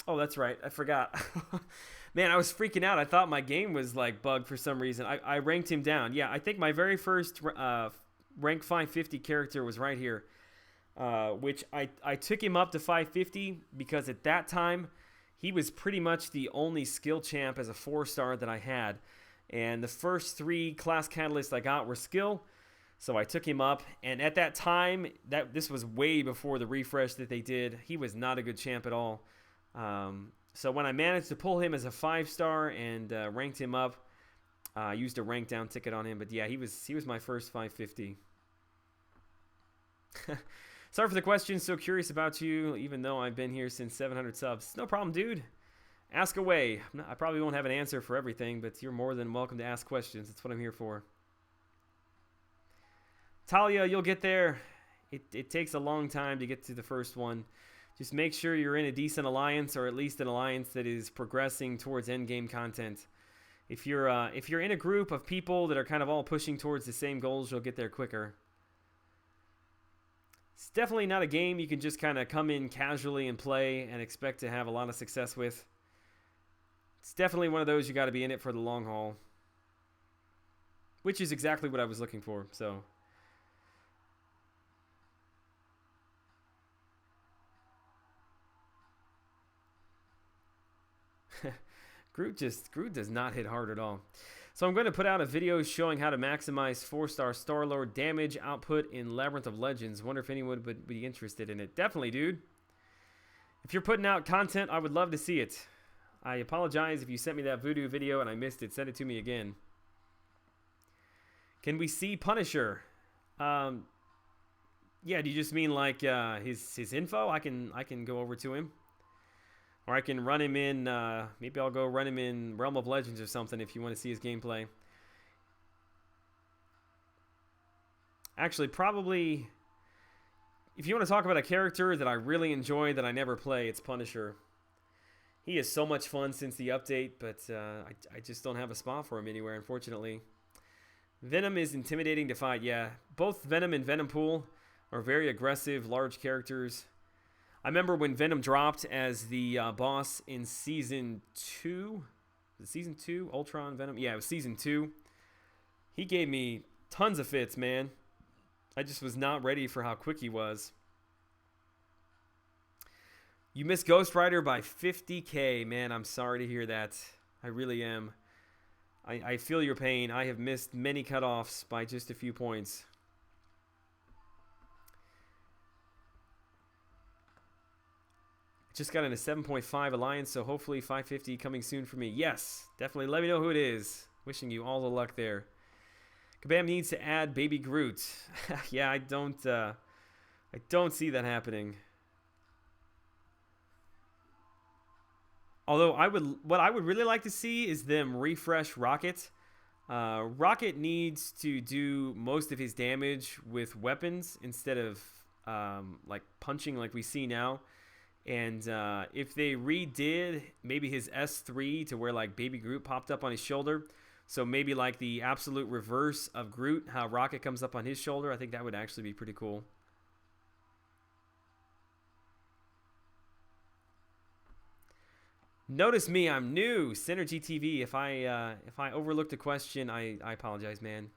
Oh, that's right. I forgot. Man, I was freaking out. I thought my game was like bugged for some reason. I ranked him down. Yeah, I think my very first rank 550 character was right here. Which I took him up to 550 because at that time, he was pretty much the only skill champ as a 4-star that I had. And the first 3 class catalysts I got were skill, so I took him up. And at that time, this was way before the refresh that they did. He was not a good champ at all. So when I managed to pull him as a 5-star and ranked him up, I used a rank down ticket on him. But yeah, he was my first 550. Sorry for the question. So curious about you, even though I've been here since 700 subs. No problem, dude. Ask away. I probably won't have an answer for everything, but you're more than welcome to ask questions. That's what I'm here for. Talia, you'll get there. It takes a long time to get to the first one. Just make sure you're in a decent alliance, or at least an alliance that is progressing towards endgame content. If you're in a group of people that are kind of all pushing towards the same goals, you'll get there quicker. It's definitely not a game you can just kind of come in casually and play and expect to have a lot of success with. It's definitely one of those you got to be in it for the long haul, which is exactly what I was looking for. So Groot does not hit hard at all. So I'm going to put out a video showing how to maximize 4-star Star-Lord damage output in Labyrinth of Legends. Wonder if anyone would be interested in it. Definitely, dude. If you're putting out content, I would love to see it. I apologize if you sent me that voodoo video and I missed it. Send it to me again. Can we see Punisher? Yeah, do you just mean like his info? I can go over to him. Or I can run him in, maybe I'll go run him in Realm of Legends or something if you want to see his gameplay. Actually, probably, if you want to talk about a character that I really enjoy that I never play, it's Punisher. He is so much fun since the update, but I just don't have a spot for him anywhere, unfortunately. Venom is intimidating to fight, yeah. Both Venom and Venompool are very aggressive, large characters. I remember when Venom dropped as the boss in Season 2. Was it Season 2? Ultron Venom? Yeah, it was Season 2. He gave me tons of fits, man. I just was not ready for how quick he was. You missed Ghost Rider by 50K. Man, I'm sorry to hear that. I really am. I feel your pain. I have missed many cutoffs by just a few points. Just got in a 7.5 alliance, so hopefully 550 coming soon for me. Yes, definitely let me know who it is. Wishing you all the luck there. Kabam needs to add Baby Groot. Yeah, I don't see that happening. Although what I would really like to see is them refresh Rocket. Rocket needs to do most of his damage with weapons instead of like punching like we see now. And if they redid maybe his S3 to where like Baby Groot popped up on his shoulder, so maybe like the absolute reverse of Groot, how Rocket comes up on his shoulder, I think that would actually be pretty cool. Notice me, I'm new. Synergy TV. If I overlooked a question, I apologize, man.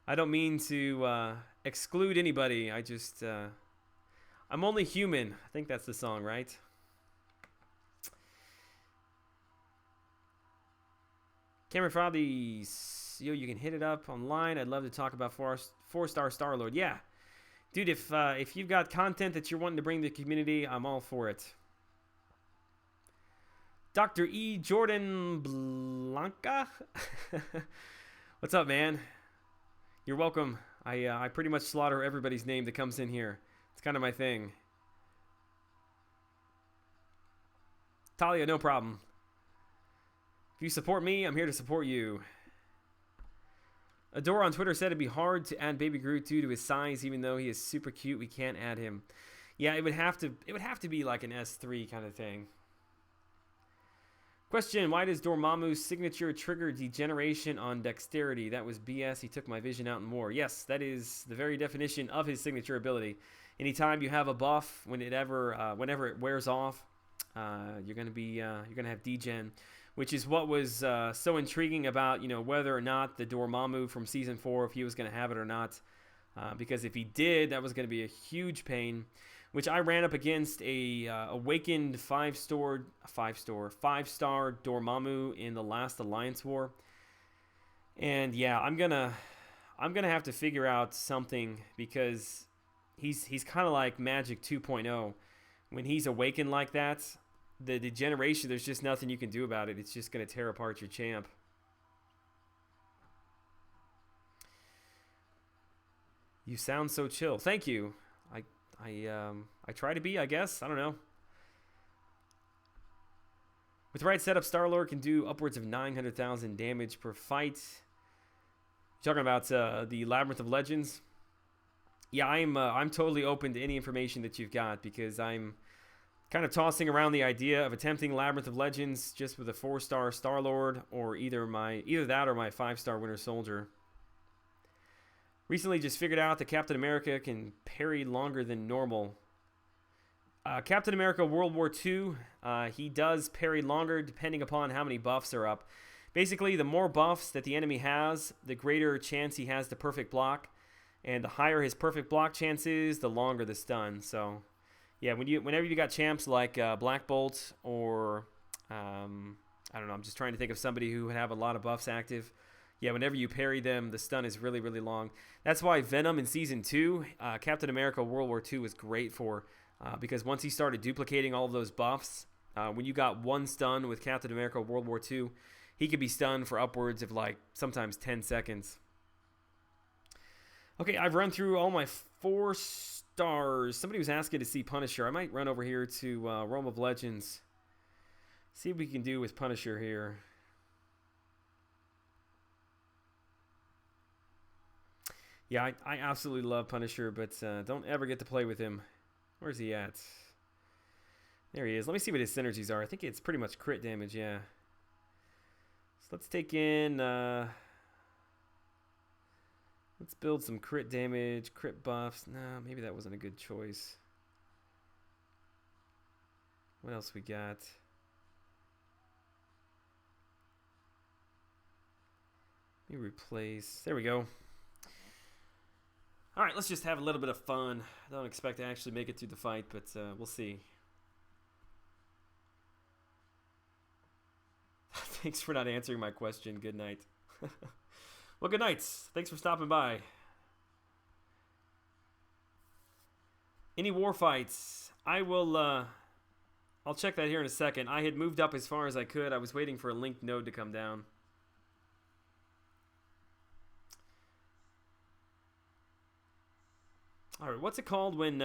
I don't mean to exclude anybody. I just I'm only human. I think that's the song, right? Cameron Frothy, yo, you can hit it up online. I'd love to talk about 4-star Star-Lord. Yeah, dude, if you've got content that you're wanting to bring to the community, I'm all for it. Dr. E. Jordan Blanca. What's up, man? You're welcome. I pretty much slaughter everybody's name that comes in here. It's kind of my thing. Talia, no problem. If you support me, I'm here to support you. Adore on Twitter said it'd be hard to add Baby Groot due to his size, even though he is super cute. We can't add him. Yeah, it would have to be like an S3 kind of thing. Question, why does Dormammu's signature trigger degeneration on dexterity? That was BS. He took my vision out and more. Yes, that is the very definition of his signature ability. Anytime you have a buff, whenever it wears off, you're gonna have degen, which is what was so intriguing about whether or not the Dormammu from Season 4, if he was gonna have it or not, because if he did, that was gonna be a huge pain. Which I ran up against a awakened 5-star Dormammu in the last Alliance War, and yeah, I'm gonna have to figure out something because he's kind of like Magic 2.0. When he's awakened like that, the degeneration, there's just nothing you can do about it. It's just gonna tear apart your champ. You sound so chill. Thank you. I try to be, I guess. I don't know. With the right setup, Star-Lord can do upwards of 900,000 damage per fight. You're talking about the Labyrinth of Legends? Yeah, I'm totally open to any information that you've got because I'm kind of tossing around the idea of attempting Labyrinth of Legends just with a 4-star Star-Lord or either that or my 5-star Winter Soldier. Recently just figured out that Captain America can parry longer than normal. Captain America World War II, he does parry longer depending upon how many buffs are up. Basically, the more buffs that the enemy has, the greater chance he has to perfect block. And the higher his perfect block chance is, the longer the stun. So, yeah, whenever you got champs like Black Bolt or, I don't know, I'm just trying to think of somebody who would have a lot of buffs active. Yeah, whenever you parry them, the stun is really, really long. That's why Venom in Season 2, Captain America World War II was great for, because once he started duplicating all of those buffs, when you got one stun with Captain America World War II, he could be stunned for upwards of like sometimes 10 seconds. Okay, I've run through all my 4 stars. Somebody was asking to see Punisher. I might run over here to Realm of Legends. See what we can do with Punisher here. Yeah, I absolutely love Punisher, but don't ever get to play with him. Where's he at? There he is. Let me see what his synergies are. I think it's pretty much crit damage, yeah. So let's take in... let's build some crit damage, crit buffs. Nah, maybe that wasn't a good choice. What else we got? Let me replace. There we go. All right, let's just have a little bit of fun. I don't expect to actually make it through the fight, but we'll see. Thanks for not answering my question. Good night. Well, good night. Thanks for stopping by. Any war fights? I will, I'll check that here in a second. I had moved up as far as I could. I was waiting for a linked node to come down. All right, what's it called when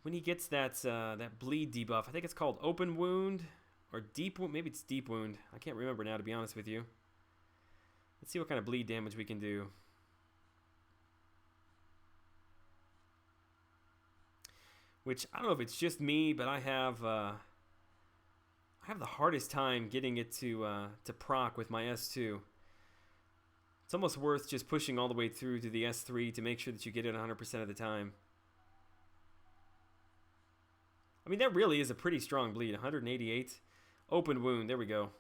he gets that that bleed debuff? I think it's called open wound or deep wound. Maybe it's deep wound. I can't remember now, to be honest with you. Let's see what kind of bleed damage we can do. Which I don't know if it's just me, but I have the hardest time getting it to proc with my S2. It's almost worth just pushing all the way through to the S3 to make sure that you get it 100% of the time. I mean, that really is a pretty strong bleed. 188. Open wound. There we go.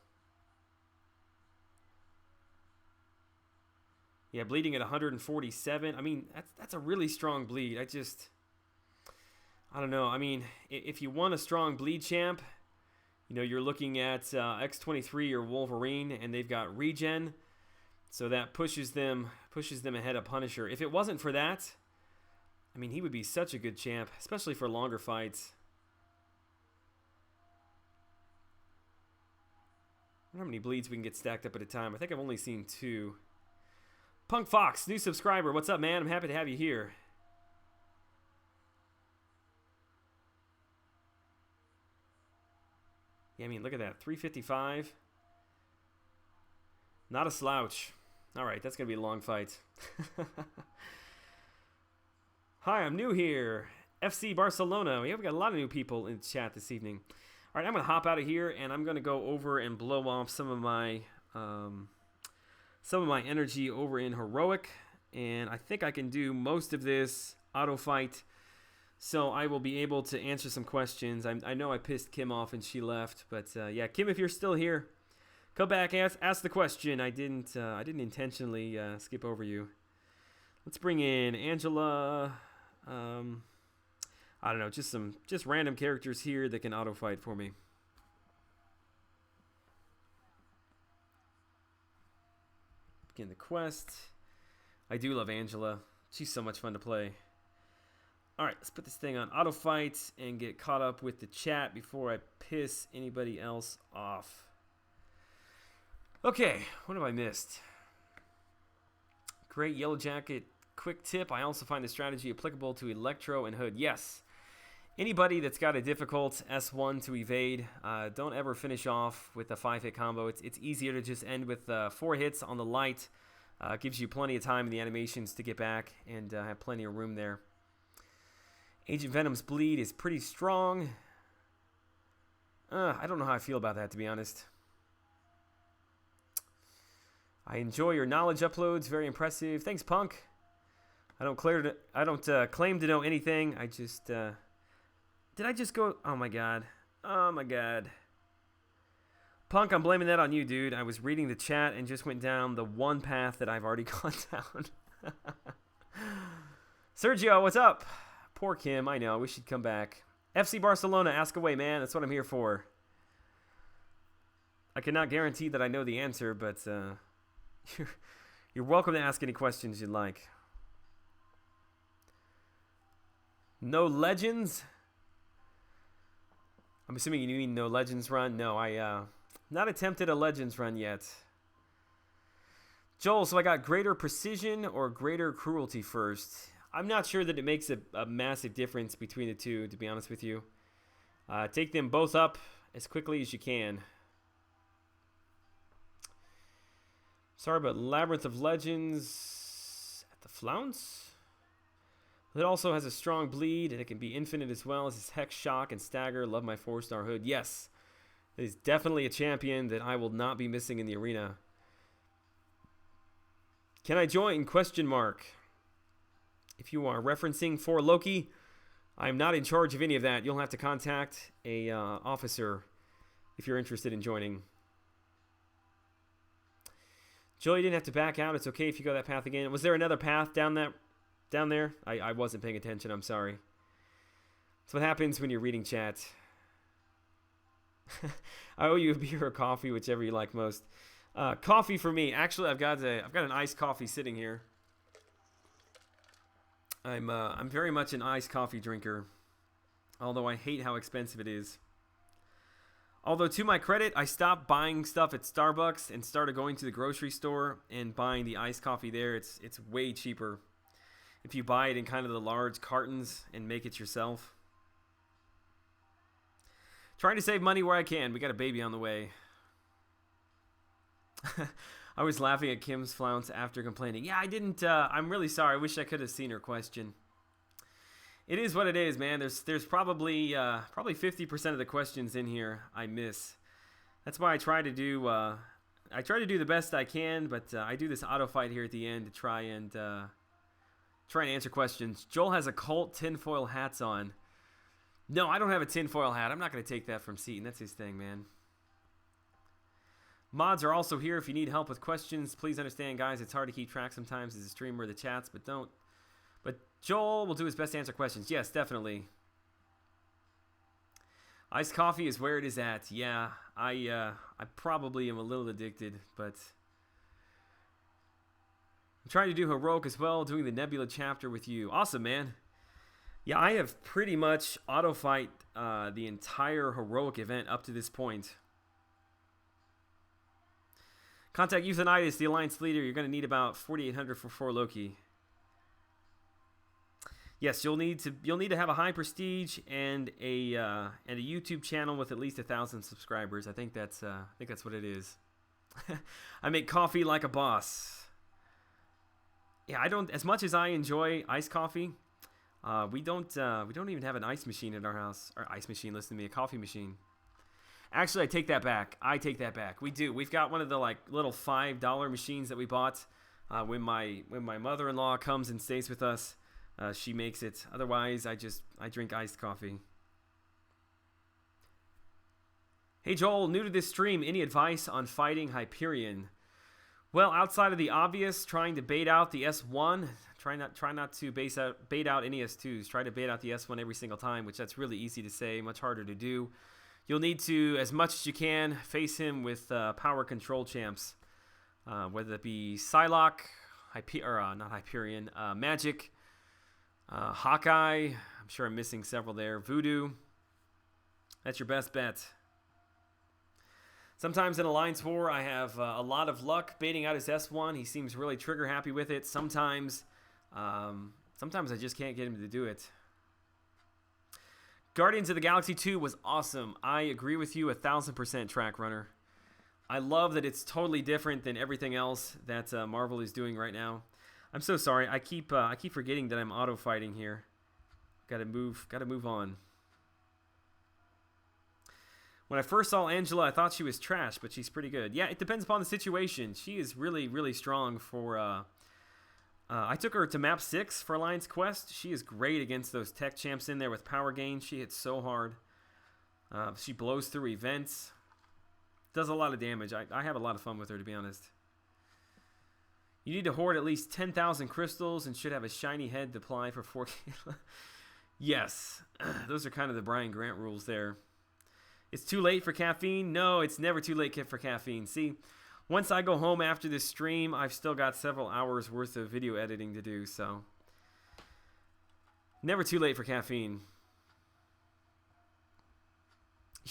Yeah, bleeding at 147. I mean, that's a really strong bleed. I don't know. I mean, if you want a strong bleed champ, you know, you're looking at X23 or Wolverine, and they've got regen. So that pushes them ahead of Punisher. If it wasn't for that, I mean, he would be such a good champ, especially for longer fights. I wonder how many bleeds we can get stacked up at a time. I think I've only seen 2. Punk Fox, new subscriber. What's up, man? I'm happy to have you here. Yeah, I mean, look at that. 355. Not a slouch. All right, that's going to be a long fight. Hi, I'm new here. FC Barcelona. Yeah, we got a lot of new people in the chat this evening. All right, I'm going to hop out of here, and I'm going to go over and blow off some of my energy over in Heroic. And I think I can do most of this auto fight. So I will be able to answer some questions. I know I pissed Kim off and she left. But yeah, Kim, if you're still here, come back, ask the question. I didn't intentionally skip over you. Let's bring in Angela. I don't know, just random characters here that can auto fight for me. Begin the quest. I do love Angela. She's so much fun to play. All right, let's put this thing on auto fight and get caught up with the chat before I piss anybody else off. Okay, what have I missed? Great Yellow Jacket quick tip. I also find the strategy applicable to Electro and Hood. Yes. Anybody that's got a difficult S1 to evade, don't ever finish off with a 5-hit combo. It's easier to just end with 4 hits on the light. It gives you plenty of time in the animations to get back and have plenty of room there. Agent Venom's bleed is pretty strong. I don't know how I feel about that, to be honest. I enjoy your knowledge uploads. Very impressive. Thanks, Punk. I don't claim to know anything. I just... Did I just go... Oh, my God. Oh, my God. Punk, I'm blaming that on you, dude. I was reading the chat and just went down the one path that I've already gone down. Sergio, what's up? Poor Kim. I know. I wish she'd come back. FC Barcelona, ask away, man. That's what I'm here for. I cannot guarantee that I know the answer, but You're, you're welcome to ask any questions you'd like. No legends? I'm assuming you mean no legends run? No, I not attempted a legends run yet. Joel, so I got greater precision or greater cruelty first. I'm not sure that it makes a massive difference between the two, to be honest with you. Take them both up as quickly as you can. Sorry, but Labyrinth of Legends at the flounce? It also has a strong bleed, and it can be infinite as well as his Hex, Shock, and Stagger. Love my 4-star hood. Yes, it is definitely a champion that I will not be missing in the arena. Can I join? Question mark. If you are referencing for Loki, I'm not in charge of any of that. You'll have to contact a officer if you're interested in joining. Joel, you didn't have to back out. It's okay if you go that path again. Was there another path down there? I wasn't paying attention. I'm sorry. That's what happens when you're reading chat. I owe you a beer or coffee, whichever you like most. Coffee for me. Actually, I've got an iced coffee sitting here. I'm very much an iced coffee drinker, although I hate how expensive it is. Although to my credit, I stopped buying stuff at Starbucks and started going to the grocery store and buying the iced coffee there. It's way cheaper if you buy it in kind of the large cartons and make it yourself. Trying to save money where I can. We got a baby on the way. I was laughing at Kim's flounce after complaining. Yeah, I didn't. I'm really sorry. I wish I could have seen her question. It is what it is, man. There's probably 50% of the questions in here I miss. That's why I try to do the best I can, but I do this auto fight here at the end to try and answer questions. Joel has a Colt tinfoil hats on. No, I don't have a tinfoil hat. I'm not going to take that from Seaton. That's his thing, man. Mods are also here if you need help with questions. Please understand, guys, it's hard to keep track sometimes as a streamer of the chats, but Joel will do his best to answer questions. Yes, definitely. Iced coffee is where it is at. Yeah, I probably am a little addicted, but I'm trying to do heroic as well, doing the Nebula chapter with you. Awesome, man. Yeah, I have pretty much auto fight the entire heroic event up to this point. Contact Euthanitis, the Alliance leader. You're going to need about 4,800 for 4 Loki. Yes, you'll need to have a high prestige and a YouTube channel with at least 1,000 subscribers. I think that's what it is. I make coffee like a boss. Yeah, I don't. As much as I enjoy iced coffee, we don't even have an ice machine in our house. Or ice machine, listen to me, a coffee machine. Actually, I take that back. We do. We've got one of the little $5 machines that we bought when my mother-in-law comes and stays with us. She makes it. Otherwise, I drink iced coffee. Hey Joel, new to this stream. Any advice on fighting Hyperion? Well, outside of the obvious, trying to bait out the S1. Try not to bait out any S2s. Try to bait out the S1 every single time, which that's really easy to say, much harder to do. You'll need to, as much as you can, face him with power control champs, whether it be Psylocke, not Hyperion, Magic, Hawkeye. I'm sure I'm missing several there. Voodoo. That's your best bet. Sometimes in Alliance War, I have a lot of luck baiting out his S1. He seems really trigger happy with it. Sometimes I just can't get him to do it. Guardians of the Galaxy 2 was awesome. I agree with you 1,000%, Track Runner. I love that it's totally different than everything else that Marvel is doing right now. I'm so sorry. I keep forgetting that I'm auto fighting here. Gotta move on. When I first saw Angela, I thought she was trash, but she's pretty good. Yeah, it depends upon the situation. She is really, really strong for... I took her to map 6 for Alliance Quest. She is great against those tech champs in there with power gain. She hits so hard. She blows through events. Does a lot of damage. I have a lot of fun with her, to be honest. You need to hoard at least 10,000 crystals and should have a shiny head to apply for 4K. Yes, those are kind of the Brian Grant rules there. It's too late for caffeine? No, it's never too late for caffeine. See, Once I go home after this stream, I've still got several hours worth of video editing to do, so never too late for caffeine.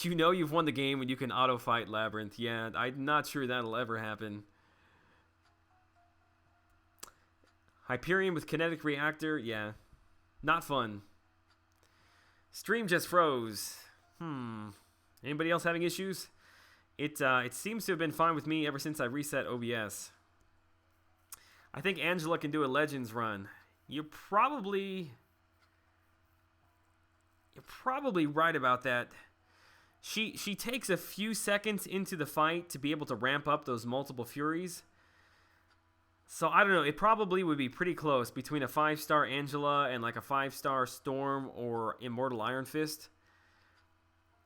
You know you've won the game when you can auto-fight Labyrinth. Yeah, I'm not sure that'll ever happen. Hyperion with kinetic reactor, yeah. Not fun. Stream just froze. Anybody else having issues? It seems to have been fine with me ever since I reset OBS. I think Angela can do a Legends run. You're probably right about that. She takes a few seconds into the fight to be able to ramp up those multiple Furies. So I don't know, it probably would be pretty close between a 5-star Angela and like a 5-star Storm or Immortal Iron Fist.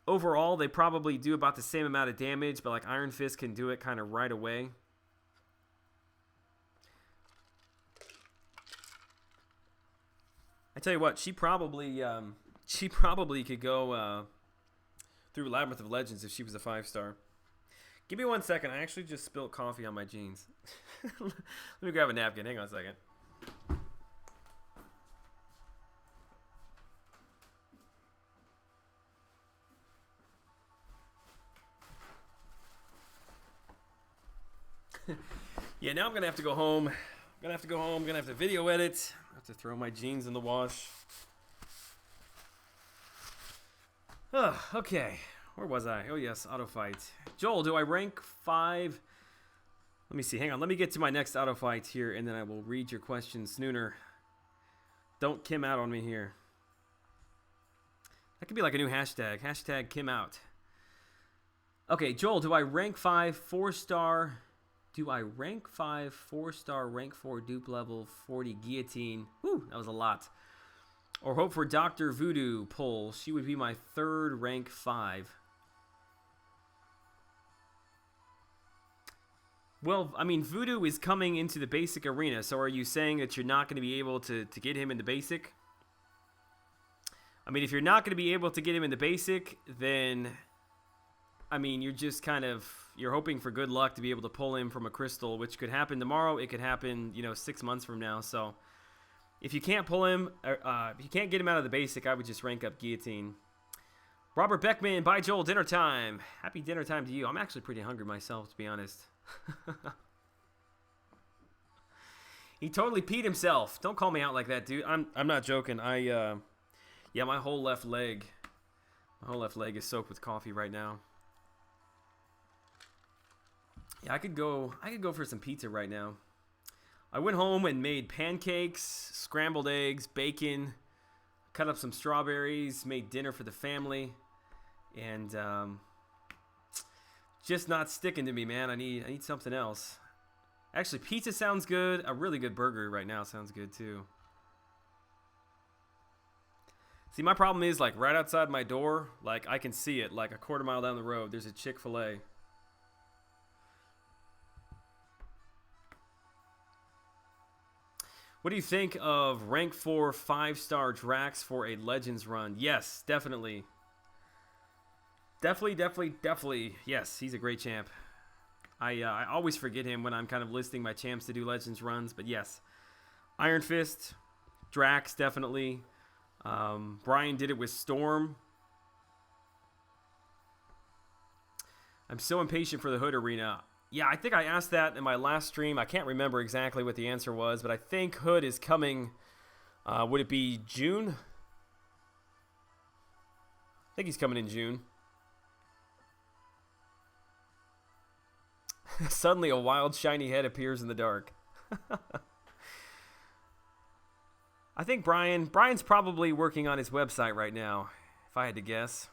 Overall, they probably do about the same amount of damage, but like Iron Fist can do it kind of right away. I tell you what, she probably could go through Labyrinth of Legends if she was a 5-star. Give me 1 second. I actually just spilled coffee on my jeans. Let me grab a napkin. Hang on a second. Yeah, now I'm going to have to go home. I'm going to have to video edit. I have to throw my jeans in the wash. Okay. Where was I? Oh, yes, auto fight. Joel, do I rank 5? Let me see. Hang on. Let me get to my next auto fight here, and then I will read your questions sooner. Don't Kim out on me here. That could be like a new hashtag. Hashtag Kim out. Okay, Joel, do I rank 5 4-star? Do I rank 5 4-star, rank 4 dupe level 40 guillotine? Whew, that was a lot. Or hope for Dr. Voodoo pull. She would be my 3rd rank 5. Well, I mean, Voodoo is coming into the basic arena, so are you saying that you're not going to be able to get him in the basic? I mean, if you're not going to be able to get him in the basic, then, I mean, you're just kind of, you're hoping for good luck to be able to pull him from a crystal, which could happen tomorrow. It could happen, 6 months from now, so if you can't pull him, if you can't get him out of the basic, I would just rank up Guillotine. Robert Beckman, bye Joel, dinner time. Happy dinner time to you. I'm actually pretty hungry myself, to be honest. He totally peed himself. Don't call me out like that, dude. I'm not joking. Yeah, my whole left leg is soaked with coffee right now. Yeah, I could go for some pizza right now. I went home and made pancakes, scrambled eggs, bacon, cut up some strawberries, made dinner for the family, and just not sticking to me, man. I need something else. Actually, pizza sounds good. A really good burger right now sounds good too. See, my problem is, like, right outside my door, like, I can see it, like, a quarter mile down the road, there's a Chick-fil-A. What do you think of rank 4 5-star Drax for a Legends run? Yes, definitely. Definitely. Yes, he's a great champ. I always forget him when I'm kind of listing my champs to do Legends runs, but yes. Iron Fist, Drax, definitely. Brian did it with Storm. I'm so impatient for the Hood Arena. Yeah, I think I asked that in my last stream. I can't remember exactly what the answer was, but I think Hood is coming. Would it be June? I think he's coming in June. Suddenly a wild shiny head appears in the dark. I think Brian's probably working on his website right now, if I had to guess.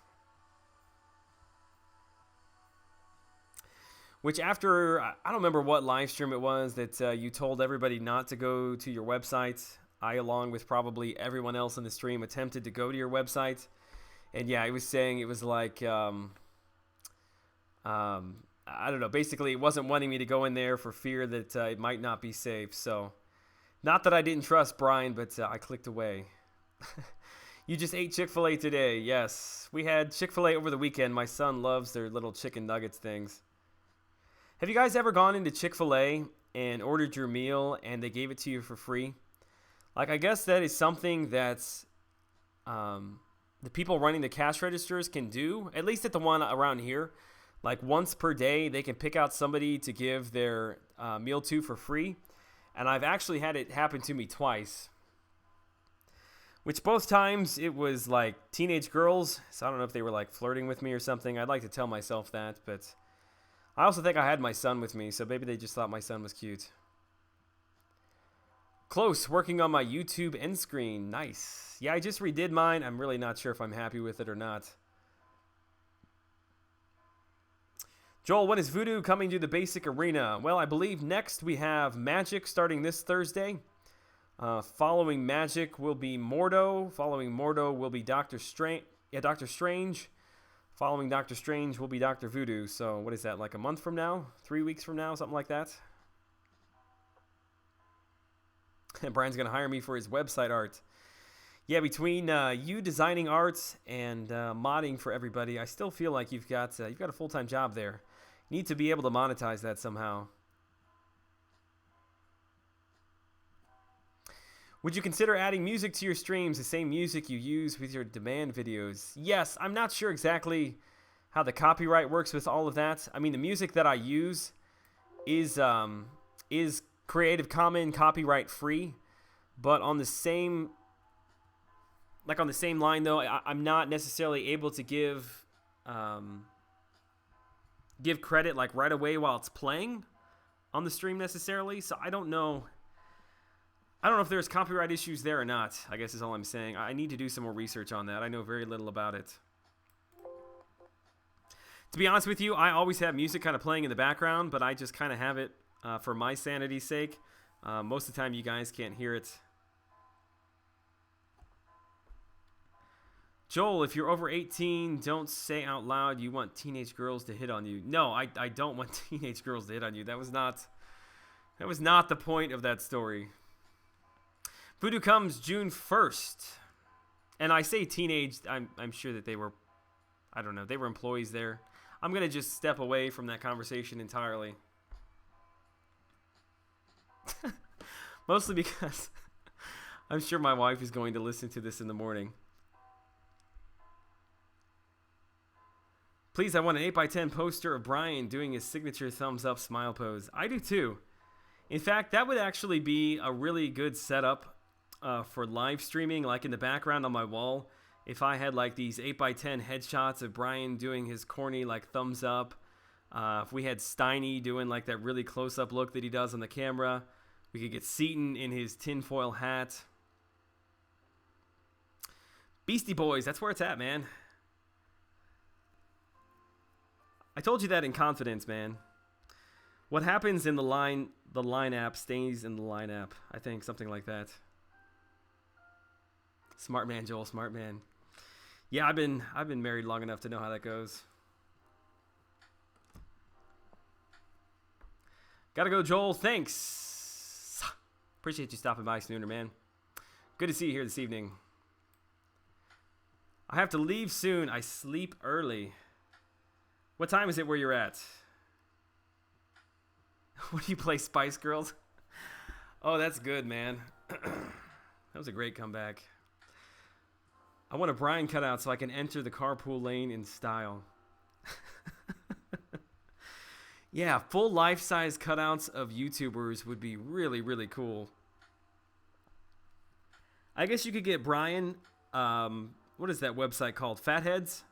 Which after, I don't remember what live stream it was that you told everybody not to go to your website. I, along with probably everyone else in the stream, attempted to go to your website. And yeah, I was saying it was like, I don't know. Basically, it wasn't wanting me to go in there for fear that it might not be safe. So, not that I didn't trust Brian, but I clicked away. You just ate Chick-fil-A today. Yes, we had Chick-fil-A over the weekend. My son loves their little chicken nuggets things. Have you guys ever gone into Chick-fil-A and ordered your meal and they gave it to you for free? Like, I guess that is something that's the people running the cash registers can do, at least at the one around here. Like, once per day, they can pick out somebody to give their meal to for free. And I've actually had it happen to me twice. Which both times it was like teenage girls. So I don't know if they were like flirting with me or something. I'd like to tell myself that, but I also think I had my son with me, so maybe they just thought my son was cute. Close, working on my YouTube end screen. Nice. Yeah, I just redid mine. I'm really not sure if I'm happy with it or not. Joel, when is Voodoo coming to the basic arena? Well, I believe next we have Magic starting this Thursday. Following Magic will be Mordo. Following Mordo will be Doctor Strange. Yeah, Doctor Strange. Following Doctor Strange will be Doctor Voodoo. So what is that, like a month from now? 3 weeks from now? Something like that? And Brian's going to hire me for his website art. Yeah, between you designing art and modding for everybody, I still feel like you've got a full-time job there. You need to be able to monetize that somehow. Would you consider adding music to your streams, the same music you use with your demand videos? Yes, I'm not sure exactly how the copyright works with all of that. I mean, the music that I use is Creative Commons copyright free, but on the same line though, I'm not necessarily able to give credit like right away while it's playing on the stream necessarily. So I don't know if there's copyright issues there or not, I guess is all I'm saying. I need to do some more research on that. I know very little about it. To be honest with you, I always have music kind of playing in the background, but I just kind of have it for my sanity's sake. Most of the time you guys can't hear it. Joel, if you're over 18, don't say out loud you want teenage girls to hit on you. No, I don't want teenage girls to hit on you. That was not the point of that story. Voodoo comes June 1st. And I say teenage, I'm sure that they were employees there. I'm going to just step away from that conversation entirely. Mostly because I'm sure my wife is going to listen to this in the morning. Please, I want an 8x10 poster of Brian doing his signature thumbs up smile pose. I do too. In fact, that would actually be a really good setup for live streaming, like in the background on my wall. If I had like these 8x10 headshots of Brian doing his corny like thumbs up. If we had Steiny doing like that really close-up look that he does on the camera. We could get Seaton in his tinfoil hat. Beastie Boys, that's where it's at, man. I told you that in confidence, man. What happens in the line app stays in the line app. I think something like that. Smart man, Joel, smart man. Yeah, I've been married long enough to know how that goes. Gotta go, Joel. Thanks. Appreciate you stopping by, Snooner, man. Good to see you here this evening. I have to leave soon. I sleep early. What time is it where you're at? What do you play, Spice Girls? Oh, that's good, man. That was a great comeback. I want a Brian cutout so I can enter the carpool lane in style. Yeah, full life-size cutouts of YouTubers would be really, really cool. I guess you could get Brian, what is that website called? Fatheads?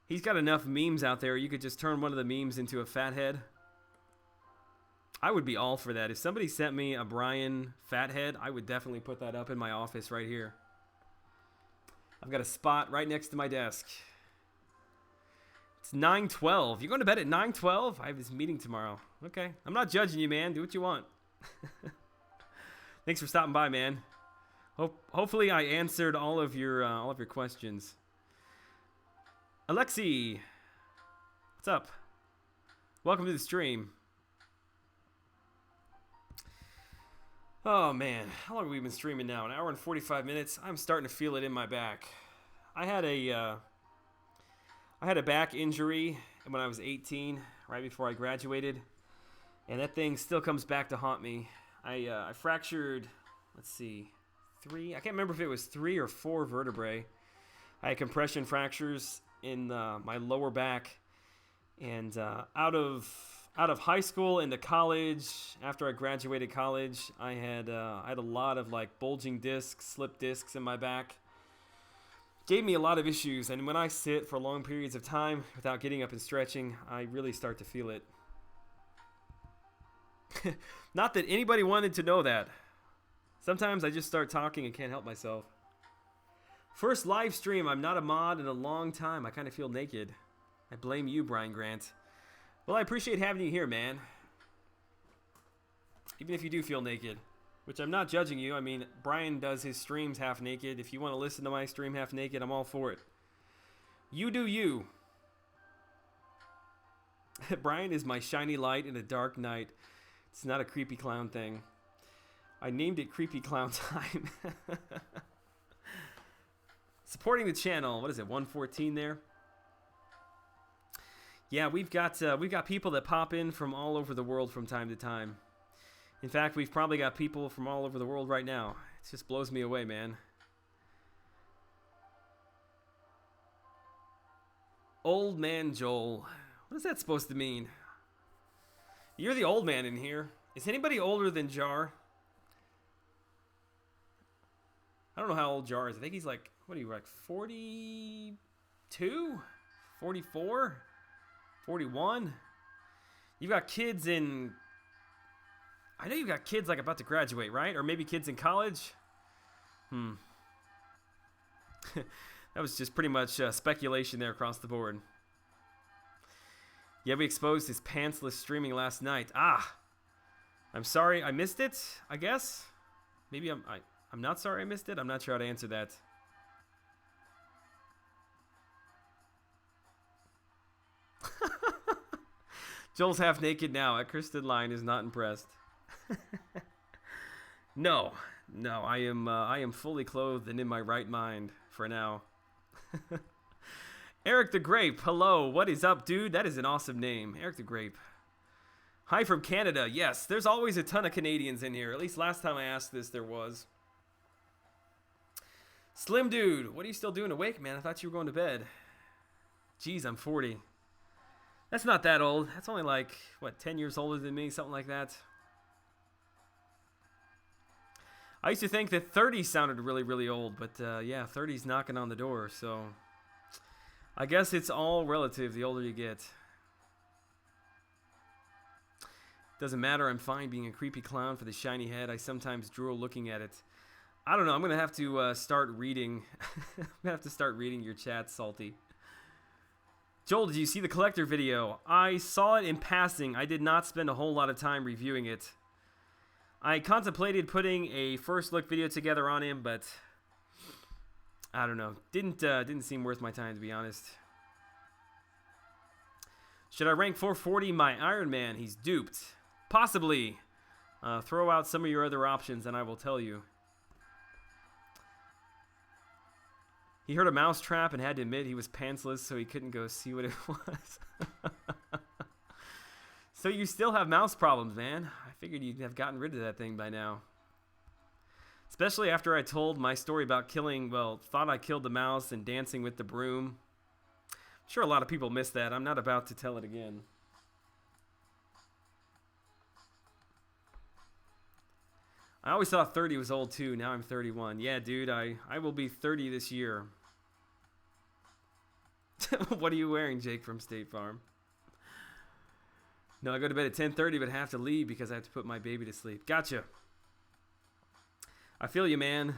He's got enough memes out there. You could just turn one of the memes into a fathead. I would be all for that. If somebody sent me a Brian fathead, I would definitely put that up in my office right here. I've got a spot right next to my desk. It's 9:12. You're going to bed at 9:12? I have this meeting tomorrow. Okay. I'm not judging you, man. Do what you want. Thanks for stopping by, man. Hopefully I answered all of your questions. Alexi, what's up? Welcome to the stream. Oh man, how long have we been streaming now? An hour and 45 minutes. I'm starting to feel it in my back. I had a back injury when I was 18, right before I graduated. And that thing still comes back to haunt me. I fractured, let's see, I can't remember if it was 3 or 4 vertebrae. I had compression fractures in my lower back. And out of high school into college, after I graduated college, I had a lot of like bulging discs, slip discs in my back. Gave me a lot of issues, and when I sit for long periods of time without getting up and stretching, I really start to feel it. Not that anybody wanted to know that. Sometimes I just start talking and can't help myself. First live stream, I'm not a mod in a long time. I kind of feel naked. I blame you, Brian Grant. Well, I appreciate having you here, man. Even if you do feel naked. Which I'm not judging you. I mean, Brian does his streams half naked. If you want to listen to my stream half naked, I'm all for it. You do you. Brian is my shiny light in a dark night. It's not a creepy clown thing. I named it Creepy Clown Time. Supporting the channel. What is it, 114 there? Yeah, we've got people that pop in from all over the world from time to time. In fact, we've probably got people from all over the world right now. It just blows me away, man. Old man Joel. What is that supposed to mean? You're the old man in here. Is anybody older than Jar? I don't know how old Jar is. I think he's like, what are you, like 42? 44? 41? You've got kids in... I know you've got kids like about to graduate, right? Or maybe kids in college? That was just pretty much speculation there across the board. Yeah, we exposed his pantsless streaming last night. I'm sorry I missed it, I guess. Maybe I'm not sorry I missed it. I'm not sure how to answer that. Joel's half naked now. Kristen Line is not impressed. No, I am fully clothed and in my right mind for now. Eric the Grape, hello, what is up, dude? That is an awesome name, Eric the Grape. Hi from Canada. Yes, there's always a ton of Canadians in here. At least last time I asked this, there was. Slim dude, what are you still doing awake, man? I thought you were going to bed. Jeez, I'm 40. That's not that old. That's only like, what, 10 years older than me, something like that. I used to think that 30 sounded really, really old, but yeah, 30's knocking on the door, so I guess it's all relative the older you get. Doesn't matter, I'm fine being a creepy clown for the shiny head. I sometimes drool looking at it. I don't know, I'm going to have to start reading. I'm going to have to start reading your chat, Salty. Joel, did you see the collector video? I saw it in passing. I did not spend a whole lot of time reviewing it. I contemplated putting a first look video together on him, but I don't know. Didn't seem worth my time, to be honest. Should I rank 440 my Iron Man? He's duped. Possibly. Throw out some of your other options and I will tell you. He heard a mouse trap and had to admit he was pantsless, so he couldn't go see what it was. So you still have mouse problems, man. I figured you'd have gotten rid of that thing by now. Especially after I told my story about thought I killed the mouse and dancing with the broom. I'm sure a lot of people missed that. I'm not about to tell it again. I always thought 30 was old too. Now I'm 31. Yeah, dude, I will be 30 this year. What are you wearing, Jake from State Farm? No, I go to bed at 10:30, but have to leave because I have to put my baby to sleep. Gotcha. I feel you, man.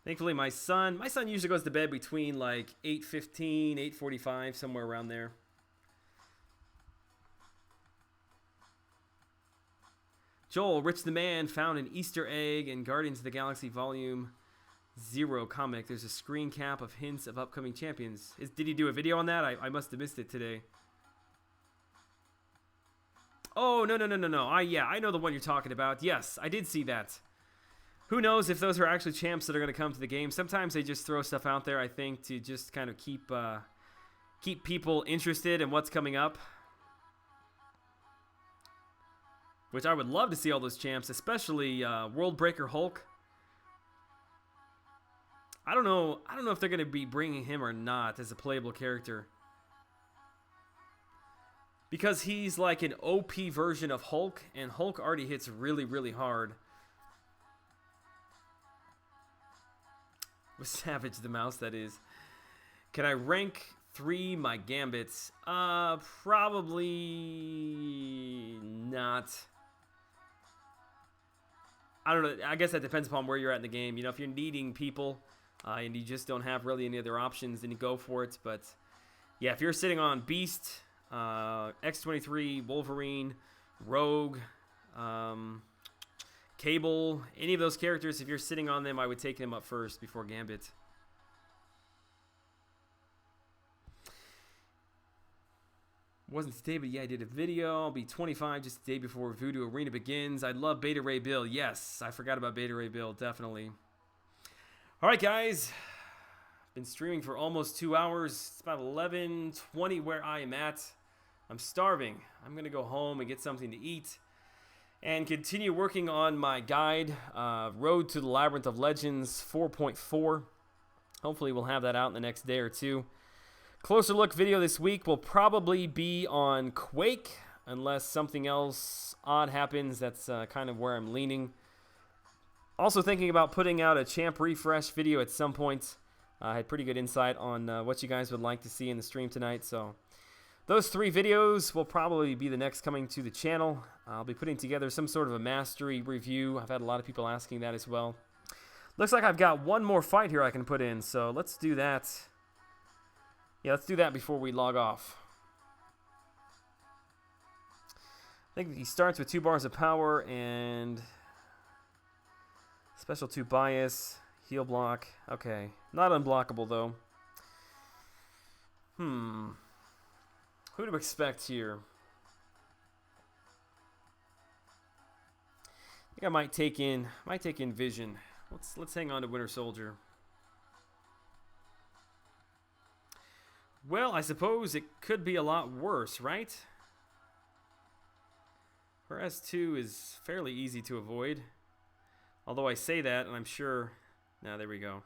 Thankfully, my son usually goes to bed between like 8:15, 8:45, somewhere around there. Joel, Rich the Man found an Easter egg in Guardians of the Galaxy Volume 0 comic. There's a screen cap of hints of upcoming champions. Did he do a video on that? I must have missed it today. Oh, no. Yeah, I know the one you're talking about. Yes, I did see that. Who knows if those are actually champs that are going to come to the game. Sometimes they just throw stuff out there, I think, to just kind of keep keep people interested in what's coming up. Which I would love to see all those champs, especially World Breaker Hulk. I don't know if they're going to be bringing him or not as a playable character. Because he's like an OP version of Hulk, and Hulk already hits really, really hard. With Savage the Mouse, that is. Can I rank 3 my Gambits? Probably not. I don't know. I guess that depends upon where you're at in the game. You know, if you're needing people and you just don't have really any other options, then you go for it. But yeah, if you're sitting on Beast, X-23, Wolverine, Rogue, Cable, any of those characters, if you're sitting on them, I would take them up first before Gambit. Wasn't today, but yeah, I did a video. I'll be 25 just the day before Voodoo Arena begins. I love Beta Ray Bill. Yes, I forgot about Beta Ray Bill, definitely. All right, guys. Been streaming for almost 2 hours. It's about 11:20 where I am at. I'm starving. I'm going to go home and get something to eat and continue working on my guide, Road to the Labyrinth of Legends 4.4. Hopefully we'll have that out in the next day or two. Closer look video this week will probably be on Quake, unless something else odd happens. That's kind of where I'm leaning. Also thinking about putting out a champ refresh video at some point. I had pretty good insight on what you guys would like to see in the stream tonight. So those 3 videos will probably be the next coming to the channel. I'll be putting together some sort of a mastery review. I've had a lot of people asking that as well. Looks like I've got one more fight here I can put in, so let's do that. Yeah, let's do that before we log off. I think he starts with 2 bars of power and special 2 bias, heal block. Okay, not unblockable though. Who to expect here? I think I might take in Vision. Let's hang on to Winter Soldier. Well, I suppose it could be a lot worse, right? Her S2 is fairly easy to avoid. Although I say that, and I'm sure... Now, there we go.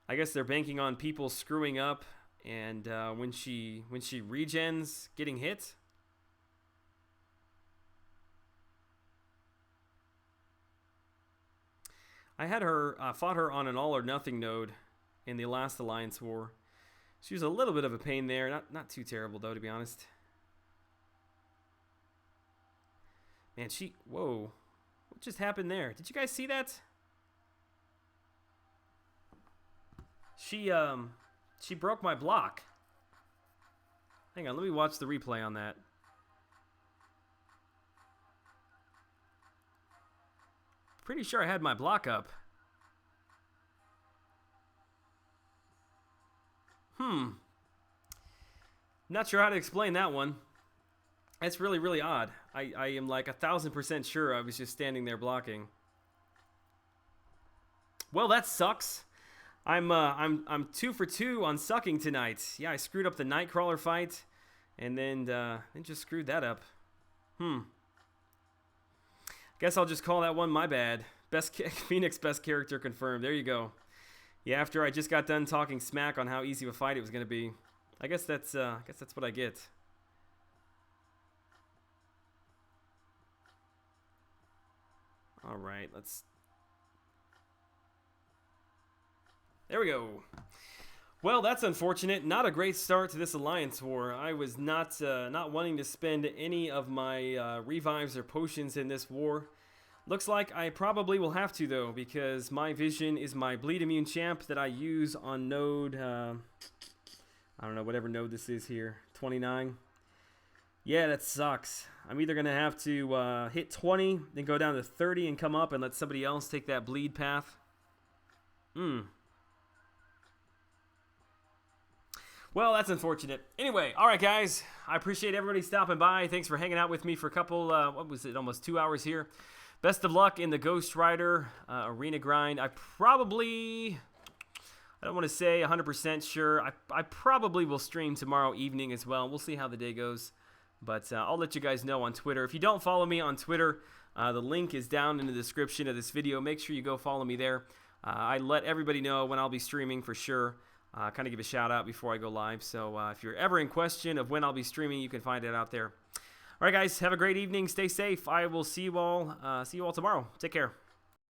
I guess they're banking on people screwing up, and when she regens, getting hit. I had her fought her on an all or nothing node in the last Alliance War. She was a little bit of a pain there. Not too terrible, though, to be honest. Man, whoa. What just happened there? Did you guys see that? She broke my block. Hang on, let me watch the replay on that. Pretty sure I had my block up. Not sure how to explain that one. That's really, really odd. I am like 1,000% sure I was just standing there blocking. Well, that sucks. I'm 2 for 2 on sucking tonight. Yeah, I screwed up the Nightcrawler fight, and then just screwed that up. Guess I'll just call that one my bad. Phoenix best character confirmed. There you go. Yeah, after I just got done talking smack on how easy of a fight it was going to be. I guess that's what I get. All right, there we go. Well, that's unfortunate. Not a great start to this Alliance War. I was not wanting to spend any of my revives or potions in this war. Looks like I probably will have to, though, because my Vision is my bleed immune champ that I use on node, I don't know, whatever node this is here, 29. Yeah, that sucks. I'm either going to have to hit 20, then go down to 30 and come up and let somebody else take that bleed path. Well, that's unfortunate. Anyway, all right, guys. I appreciate everybody stopping by. Thanks for hanging out with me for a couple, what was it, almost 2 hours here. Best of luck in the Ghost Rider arena grind. I I don't want to say 100% sure. I probably will stream tomorrow evening as well. We'll see how the day goes. But I'll let you guys know on Twitter. If you don't follow me on Twitter, the link is down in the description of this video. Make sure you go follow me there. I let everybody know when I'll be streaming for sure. Kind of give a shout out before I go live. So if you're ever in question of when I'll be streaming, you can find it out there. All right, guys, have a great evening. Stay safe. I will see you all tomorrow. Take care.